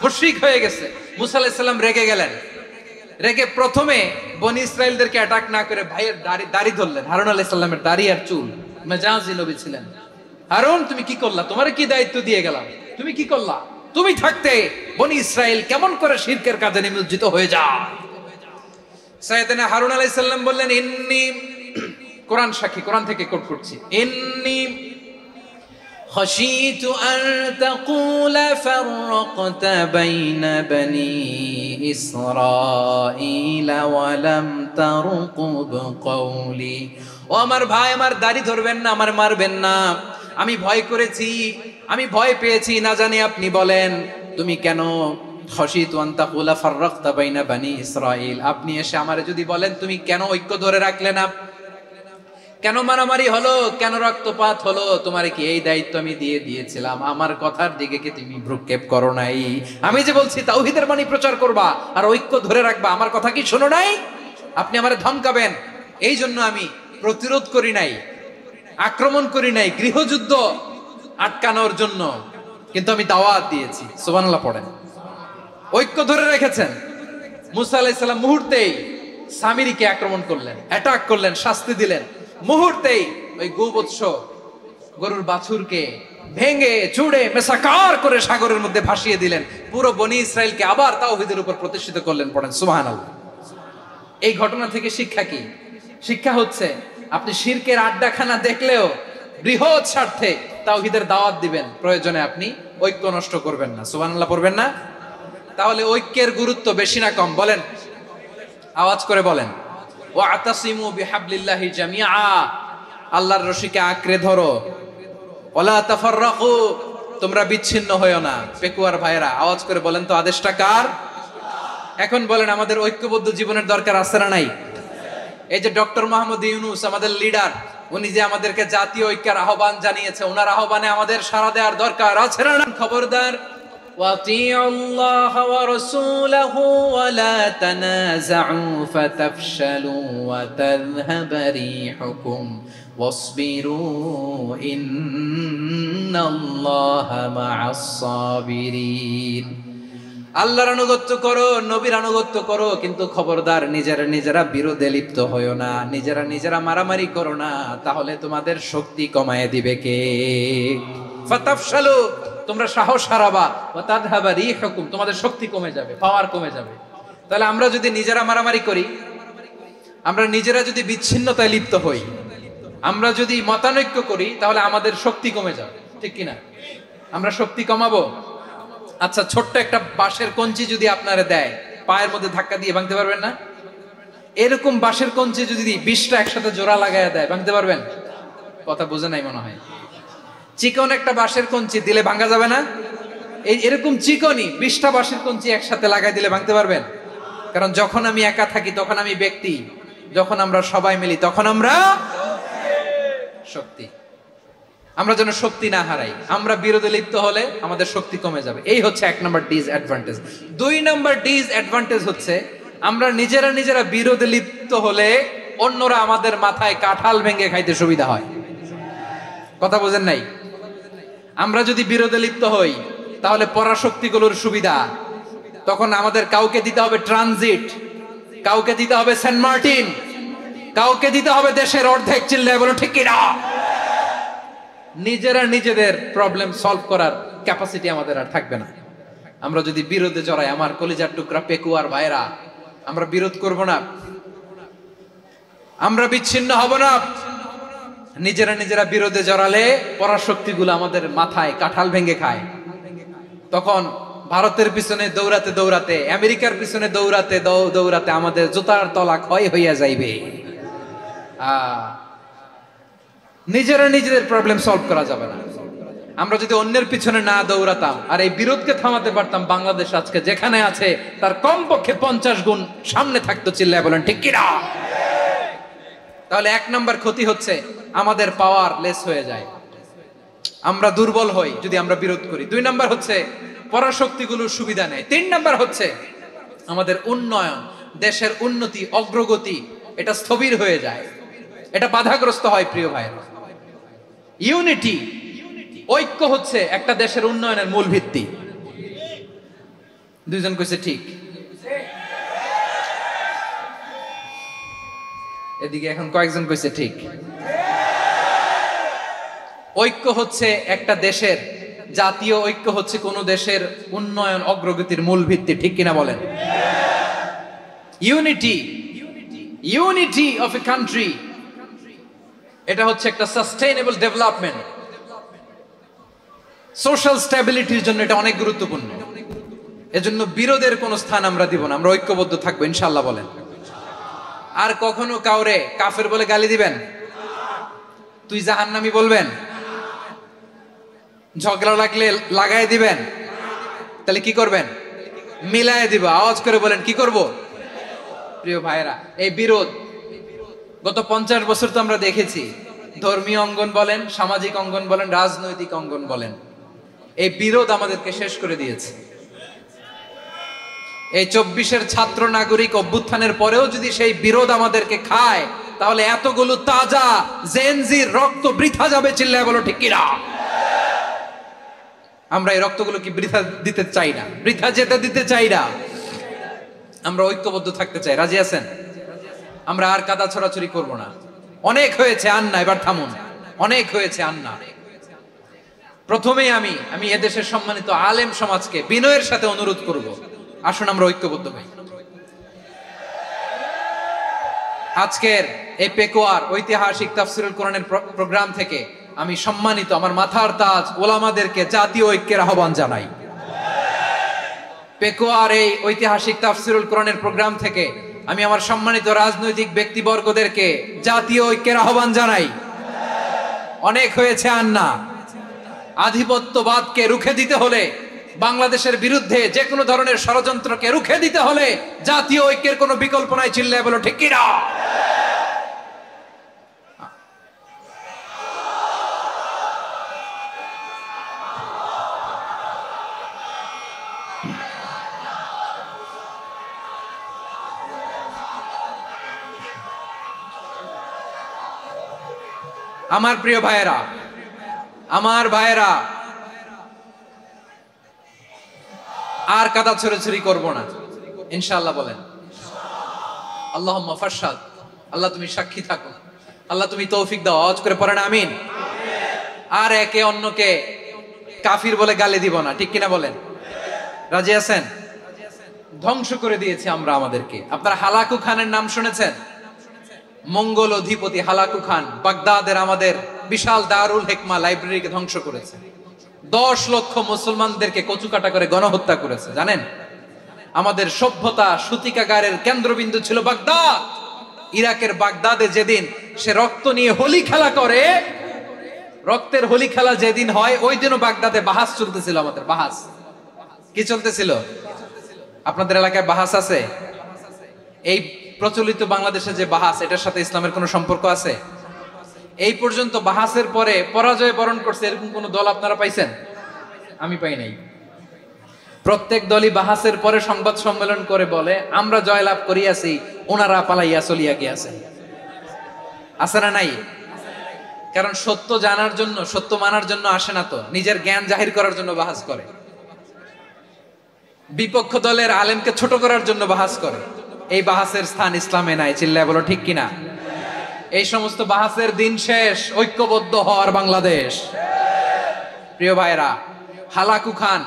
মুশরিক হয়ে গেছে। মুসা আলাইহিস সালাম রেগে গেলেন। রেগে প্রথমে বনি ইসরায়েলদেরকে অ্যাটাক না করে ভাইয়ের দাড়ি ধরলেন। হারুন আলাইহিস সালামের দাড়ি আর চুল। মেজাজি নবী ছিলেন। হারুন, তুমি কি করলা? তোমারে কি দায়িত্ব দিয়ে গেলাম? তুমি কি করলা? তুমি থাকতে বনি ইসরায়েল কেমন করে শিরকের কাজে নিমজ্জিত হয়ে যায়? সাইয়েদনা হারুন আলাইহিস সালাম বললেন, ইন্নী, কোরআন সাক্ষী, কোরআন থেকে কোট করছি, ইন্নী খাশিতু আন তাকুলা ফাররাকতা বাইনা বনি ইসরাঈলা ওয়া লাম তারকুব কওলি। ও আমার ভাই, আমার দাড়ি ধরবেন না, আমার মারবেন না। আমি ভয় করেছি, আমি ভয় পেয়েছি, না জানি আপনি বলেন তুমি কেন খাশিতু আন তাকুলা ফাররাকতা বাইনা বনি ইসরাঈল, আপনি এসে আমারে যদি বলেন তুমি কেন ঐক্য ধরে রাখলে না, কেন মারামারি হলো, কেন রক্তপাত হলো, তোমারে কি এই দায়িত্ব আমি দিয়ে দিয়েছিলাম? আমার কথার দিকে কি তুমি ভ্রুক্ষেপ করো নাই? আমি যে বলছি তাওহীদের বাণী প্রচার করবা আর ঐক্য ধরে রাখবা, আমার কথা কি শোনো নাই? আপনি আমারে ধমকাবেন, এই জন্য আমি প্রতিরোধ করি নাই, আক্রমণ করি নাই, গৃহযুদ্ধ আটকানোর জন্য, কিন্তু আমি দাওয়াত দিয়েছি। সুবহানাল্লাহ পড়েন। ঐক্য ধরে রেখেছেন। মুসা আলাইহিস সালাম মুহূর্তেই সামিরীকে আক্রমণ করলেন, অ্যাটাক করলেন, শাস্তি দিলেন। মুহূর্তেই ওই গোবৎস গরুর বাছুরকে ভেঙে চুড়ে মেসাকার করে সাগরের মধ্যে ভাসিয়ে দিলেন। পুরো বনি ইসরায়েলকে আবার তাওহীদের উপর প্রতিষ্ঠিত করলেন। পড়েন সুবহানাল্লাহ। এই ঘটনা থেকে শিক্ষা কি? শিক্ষা হচ্ছে আপনি শিরকের আড্ডাখানা দেখলেও বৃহৎ স্বার্থে তাওহীদের দাওয়াত দিবেন, প্রয়োজনে আপনি ঐক্য নষ্ট করবেন না। সুবহানাল্লাহ পড়বেন না? তাহলে ঐক্যের গুরুত্ব বেশি না কম? বলেন, আওয়াজ করে বলেন। ওয়াতাসিমু বিহাবলিল্লাহি জামিআ, আল্লাহর রশিকে আঁকড়ে ধরো। ওয়ালা তাফাররাকু, তোমরা বিচ্ছিন্ন হয়ো না। পেকুয়ার ভাইরা আওয়াজ করে বলেন তো, আদেশটা কার? এখন বলেন, আমাদের ঐক্যবদ্ধ জীবনের দরকার আছে না নাই? এই যে ডক্টর মোহাম্মদ ইউনূস আমাদের লিডার, উনি যে আমাদেরকে জাতীয় ঐক্যের আহ্বান জানিয়েছে, ওনার আহ্বানে আমাদের সাড়া দেওয়ার দরকার আছে না? খবরদার, وَأَطِيعُوا اللَّهَ وَرَسُولَهُ وَلَا تَنَازَعُوا فَتَفْشَلُوا وَتَذْهَبَ رِيحُكُمْ وَاصْبِرُوا إِنَّ اللَّهَ مَعَ الصَّابِرِينَ। আল্লাহর আনুগত্য করো, নবীর আনুগত্য করো, কিন্তু খবরদার নিজেরা বিরোধে লিপ্ত হয়ো না, নিজেরা মারামারি করো না, তাহলে তোমাদের শক্তি কমায় দিবে কে? ফাতাফশালু, তোমরা সাহস হারাবা, ওয়া তাযহাবা রিহুকুম, তোমাদের শক্তি কমে যাবে, পাওয়ার কমে যাবে। তাহলে আমরা যদি নিজেরা মারামারি করি, আমরা নিজেরা যদি বিচ্ছিন্নতায় লিপ্ত হই, আমরা যদি মতানৈক্য করি, তাহলে আমাদের শক্তি কমে যাবে, ঠিক কিনা? আমরা শক্তি কমাবো। আচ্ছা, ছোট্ট একটা বাঁশের কঞ্চি যদি আপনারে দেয়, পায়ের মধ্যে ধাক্কা দিয়ে ভাঙতে পারবেন না? এরকম বাঁশের কঞ্চি যদি 20টা একসাথে জোড়া লাগায় দেয়, ভাঙতে পারবেন? কথা বুঝে নাই মনে হয়। চিকন একটা বাঁশের কঞ্চি দিলে ভাঙা যাবে না? এরকম চিকনই 20টা বাঁশের কঞ্চি একসাথে লাগাই দিলে ভাঙতে পারবেন? কারণ যখন আমি একা থাকি তখন আমি ব্যক্তি, যখন আমরা সবাই মিলি তখন আমরা শক্তি। আমরা যেন শক্তি না হারাই। আমরা বিরোধে লিপ্ত হলে আমাদের শক্তি কমে যাবে। এই হচ্ছে 1 নম্বর ডিসঅ্যাডভান্টেজ। 2 নম্বর ডিসঅ্যাডভান্টেজ হচ্ছে আমরা নিজেরা বিরোধে লিপ্ত হলে অন্যরা আমাদের মাথায় কাঁঠাল ভেঙে খাইতে সুবিধা হয়। কথা বোঝেন নাই? আমরা যদি বিরোধে লিপ্ত হই তাহলে পরাশক্তিগুলোর সুবিধা, তখন আমাদের কাউকে দিতে হবে ট্রানজিট, কাউকে দিতে হবে সেন্ট মার্টিন, কাউকে দিতে হবে দেশের অর্ধেক। চিল্লায় বলো ঠিক কিনা? নিজেদের প্রবলেম সলভ করার ক্যাপাসিটি আমাদের আর থাকবে না। আমরা যদি বিরোধে জড়াই, আমার কলিজার টুকরা পেকুয়ার ভাইরা, আমরা বিরোধ করব না, আমরা বিচ্ছিন্ন হব না। নিজেরা বিরোধে জড়ালে পরাশক্তিগুলো আমাদের মাথায় কাঁঠাল ভেঙে খায়। তখন ভারতের পিছনে দৌড়াতে, আমেরিকার পিছনে দৌড়াতে আমাদের জুতার তলা ক্ষয় হইয়া যাইবে। নিজেদের প্রবলেম সলভ করা যাবে না। আমরা যদি অন্যের পিছনে না দৌড়াতাম আর এই বিরোধকে থামাতে পারতাম, বাংলাদেশ আজকে যেখানে আছে তার কমপক্ষে 50 গুণ সামনে থাকতো। চিল্লায় বলেন ঠিক কিনা? তাহলে 1 নম্বর ক্ষতি হচ্ছে আমাদের পাওয়ার লেস হয়ে যায়। আমরা দুর্বল হই যদি আমরা বিরোধ করি। 2 নাম্বার হচ্ছে পরাশক্তিগুলোর সুবিধা নেয়। 3 নাম্বার হচ্ছে আমাদের উন্নয়ন, দেশের উন্নতি, অগ্রগতি এটা স্থবির হয়ে যায়, এটা বাধাগ্রস্ত হয়। প্রিয় ভাই, ইউনিটি, ঐক্য হচ্ছে একটা দেশের উন্নয়নের মূল ভিত্তি। 2 জন কইছে ঠিক, এদিকে এখন কয়েকজন কইছে ঠিক। ঐক্য হচ্ছে একটা দেশের, জাতীয় ঐক্য হচ্ছে কোন দেশের উন্নয়ন অগ্রগতির মূল ভিত্তি, ঠিক কিনা বলেন? Unity, unity of a country, এটা হচ্ছে একটা সাস্টেইনেবল ডেভেলপমেন্ট, সোশ্যাল স্ট্যাবিলিটির জন্য এটা অনেক গুরুত্বপূর্ণ। এজন্য বিরোধের কোনো স্থান আমরা দিব না, আমরা ঐক্যবদ্ধ থাকবো ইনশাআল্লাহ বলেন। আর কখনো কাউরে কাফের বলে গালি দিবেন? তুই জাহান্নামী বলবেন? ঝগড়া লাগলে লাগাই দিবেন? তাহলে কি করবেন? মিলায় দিব। আওয়াজ করে বলেন কি করব? প্রিয় ভাইরা, এই বিরোধ গত 50 বছর তো আমরা দেখেছি, ধর্মীয় অঙ্গন বলেন, সামাজিক অঙ্গন বলেন, রাজনৈতিক অঙ্গন বলেন, এই বিরোধ আমাদেরকে শেষ করে দিয়েছে। এই 24-এর ছাত্র নাগরিক অভ্যুত্থানের পরেও যদি সেই বিরোধ আমাদেরকে খায়, তাহলে এতগুলো তাজা জেনজির রক্ত বৃথা যাবে। চিল্লায় বলো ঠিক কিনা? আমরা এই রক্তগুলো কি বৃথা দিতে চাই না, বৃথা যেতে দিতে চাই না। আমরা ঐক্যবদ্ধ থাকতে চাই। রাজি আছেন? আমরা আর কাদা ছড়াছড়ি করব না। অনেক হয়েছে আন্না, এবার থামুন। অনেক হয়েছে আন্না। প্রথমেই আমি এদেশের সম্মানিত আলেম সমাজকে বিনয়ের সাথে অনুরোধ করব, আসুন আমরা ঐক্যবদ্ধ হই। আজকের এই পেকুয়ার ঐতিহাসিক তাফসিরুল কোরআনের প্রোগ্রাম থেকে আমি সম্মানিত আমার মাথার তাজ ওলামাদেরকে জাতীয় ঐক্যের আহ্বান জানাই। পেকুয়ার এই ঐতিহাসিক তাফসিরুল কোরআনের প্রোগ্রাম থেকে আমি আমার সম্মানিত রাজনৈতিক ব্যক্তিবর্গদেরকে জাতীয় ঐক্যের আহ্বান জানাই। অনেক হয়েছে আন্না। আধিপত্যবাদকে রুখে দিতে হলে, বাংলাদেশের বিরুদ্ধে যে কোনো ধরনের ষড়যন্ত্রকে রুখে দিতে হলে জাতীয় ঐক্যের কোনো বিকল্প নাই। চিল্লায় বলো ঠিক কিনা? আমার প্রিয় ভাইয়েরা, আমার ভাইয়েরা, আর কাদা ছড়াছড়ি করব না ইনশাআল্লাহ বলেন। আল্লাহুম্মা ফাশহাদ। আল্লাহ তুমি সাক্ষী থাকো, আল্লাহ তুমি তৌফিক দাও। আওয়াজ করে পড়েন আমিন। আর একে অন্যকে কাফির বলে গালি দিব না, ঠিক কিনা বলেন? রাজি আছেন? ধ্বংস করে দিয়েছি আমরা আমাদেরকে। আপনারা হালাকু খানের নাম শুনেছেন? মঙ্গল অধিপতি হালাকু খান বাগদাদের আমাদের বিশাল দারুল হিকমা লাইব্রেরিকে ধ্বংস করেছে। 10 লক্ষ মুসলমানদেরকে কচুকাটা করে গণহত্যা করেছে। জানেন, আমাদের সভ্যতা সূতিকাগারের কেন্দ্রবিন্দু ছিল বাগদাদ। ইরাকের বাগদাদে যেদিন সে রক্ত নিয়ে হোলি খেলা করে, রক্তের হোলি খেলা যেদিন হয়, ওই দিনও বাগদাদে বাহাস চলতেছিল। আমাদের বাহাস কি চলতেছিল? আপনাদের এলাকায় বাহাস আছে? এই প্রচলিত বাংলাদেশে যে বাহাস, এটার সাথে ইসলামের কোনো সম্পর্ক আছে? এই পর্যন্ত বাহাসের পরে পরাজয় বরণ করছে এরকম কোন দল আপনারা পাইছেন? আমি পাই নাই। প্রত্যেক দলই বাহাসের পরে সংবাদ সম্মেলন করে বলে আমরা জয়লাভ করিয়াছি, ওনারা পালাইয়া চলিয়া গিয়াছে। আছে না নাই? কারণ সত্য জানার জন্য, সত্য মানার জন্য আসে না তো, নিজের জ্ঞান জাহির করার জন্য বাহাস করে। বিপক্ষ দলের আলেমকে ছোট করার জন্য বাহাস করে। এই বাহাসের স্থান ইসলামে নাই। চিল্লায় বলো ঠিক কিনা? এই সমস্ত বাহাসের দিন শেষ। ঐক্যবদ্ধ হওয়ার বাংলাদেশ। প্রিয় ভাইরা, হালাকু খান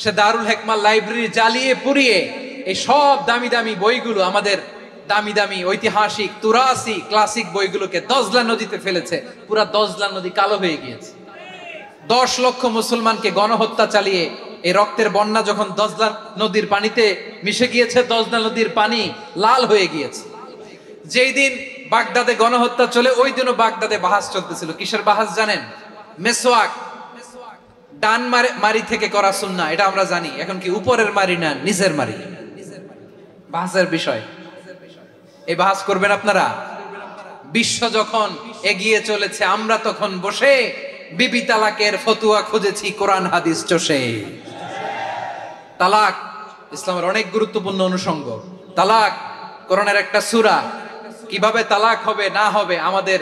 সে দারুল হিকমা লাইব্রেরি জ্বালিয়ে পুড়িয়ে এই সব দামি দামি বইগুলো, আমাদের দামি দামি ঐতিহাসিক তুরাসি ক্লাসিক বইগুলোকে দজলা নদীতে ফেলেছে। পুরা দজলা নদী কালো হয়ে গিয়েছে। 10 লক্ষ মুসলমানকে গণহত্যা চালিয়ে এই রক্তের বন্যা যখন দজলা নদীর পানিতে মিশে গিয়েছে, দজলা নদীর পানি লাল হয়ে গিয়েছে। যেই দিন বাগদাদে গণহত্যা চলে, ওই দিনও বাগদাদে বাহাস চলতেছিল। কিসের বাহাস জানেন? মেসওয়াক, ডান মারি থেকে করা সুন্নাহ, এটা আমরা জানি। এখন কি উপরের মারি না নিচের মারি? বাহাসের বিষয়। এই বাহাস করবেন আপনারা? বিশ্ব যখন এগিয়ে চলেছে, আমরা তখন বসে বিবি তালাকের ফতুয়া খুঁজেছি কোরআন হাদিস চষে। তালাক ইসলামের অনেক গুরুত্বপূর্ণ অনুষঙ্গ। তালাক কোরআনের একটা সূরা। কিভাবে তালাক হবে না হবে আমাদের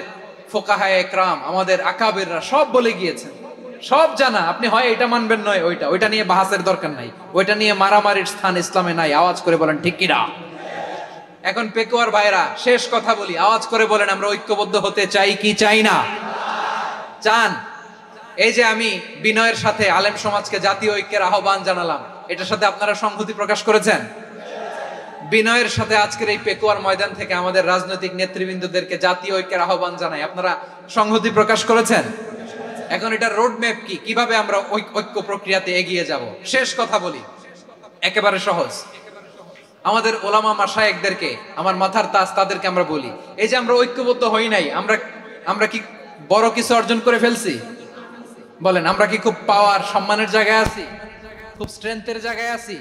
ফোকাহায়ে একরাম, আমাদের আকাবেররা সব বলে গিয়েছেন, সব জানা। আপনি হয় এটা মানবেন, নয় ওইটা নিয়ে বাহাসের দরকার নাই, ওইটা নিয়ে মারামারির স্থান ইসলামে নাই। আওয়াজ করে বলেন ঠিক কিনা? এখন পেকুয়ার ভাইরা, শেষ কথা বলি, আওয়াজ করে বলেন আমরা ঐক্যবদ্ধ হতে চাই কি চাই না? চান? এই যে আমি বিনয়ের সাথে আলেম সমাজকে জাতীয় ঐক্যের আহ্বান জানালাম, এটার সাথে আপনারা সংহতি প্রকাশ করেছেন? বিনয়ের সাথে আজকের এই পেকুয়ার ময়দান থেকে আমাদের রাজনৈতিক নেতৃবৃন্দদেরকে জাতীয় ঐক্যের আহ্বান জানাই, আপনারা সংহতি প্রকাশ করেছেন? এখন এটা রোড ম্যাপ কি, কিভাবে আমরা ঐক্য প্রক্রিয়াতে এগিয়ে যাব? শেষ কথা বলি, একেবারে সহজ। আমাদের ওলামা মাশায়েখদেরকে, আমার মাথার তাজ, তাদেরকে আমরা বলি, এই যে আমরা ঐক্যবদ্ধ হই নাই, আমরা কি বড় কিছু অর্জন করে ফেলছি? বলেন, আমরা কি খুব পাওয়ার সম্মানের জায়গায় আছি? খুব স্ট্রেংথের জায়গায় আছি?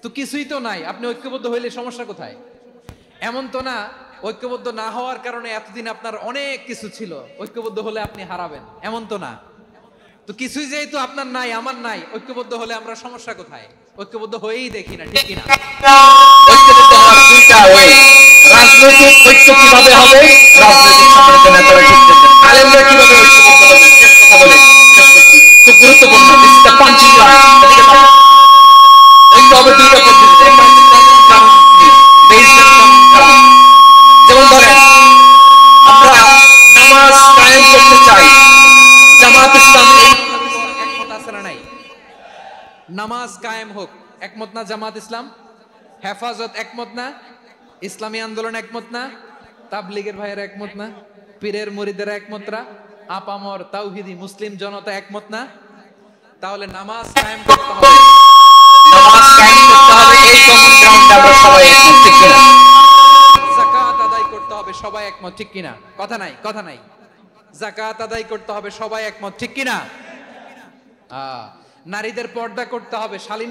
তো কিছুই তো নাই। আপনি ঐক্যবদ্ধ হইলে সমস্যা কোথায়? এমন তো না ঐক্যবদ্ধ না হওয়ার কারণে এতদিন আপনার অনেক কিছু ছিল, ঐক্যবদ্ধ হলে আপনি হারাবেন, এমন তো না। তো কিছুই যেহেতু আপনার নাই, আমার নাই, ঐক্যবদ্ধ হলে আমরা সমস্যা কোথায়? ঐক্যবদ্ধ হয়েই দেখি না, ঠিক কিনা? ঐক্যবদ্ধ হওয়ার দুইটা ওয়ে। রাজনৈতিক ঐক্য কিভাবে হবে? রাজনৈতিক সম্মানিত নেতারা ঠিক করবেন। আলেমরা কিভাবে ঐক্যবদ্ধ হবে? শেষ কথা বলে শেষ করছি, খুব গুরুত্বপূর্ণ। This is the punching line. এদিকে তাকান। ঐক্য হবে দুইটা পদ্ধতিতে। একটা হচ্ছে কমন গ্রাউন্ড নিয়ে, বেসড অন কমন গ্রাউন্ড। যেমন ধরেন, আমরা নামাজ কায়েম করতে চাই, জামাত ইসলাম একমত আছে না নাই? নামাজ কায়েম হোক, একমত না জামাত ইসলাম? হেফাজত একমত না? ইসলামী আন্দোলন একমত না? তাবলীগের ভাইয়েরা একমত না? পীরের মুরিদেরা একমত না? আপামর তাওহীদি মুসলিম জনতা একমত না? তাহলে নামাজ কায়েম করতে হবে, নামাজ কায়েম করতে হবে, এই কমন গ্রাউন্ডে আমরা সবাই একমত, ঠিক কিনা? যাকাত আদায় করতে হবে, সবাই একমত, ঠিক কিনা? কথা নাই, কথা নাই। যাকাত আদায় করতে হবে, সবাই একমত, ঠিক কিনা? নারীদের পর্দা করতে হবে, শালীন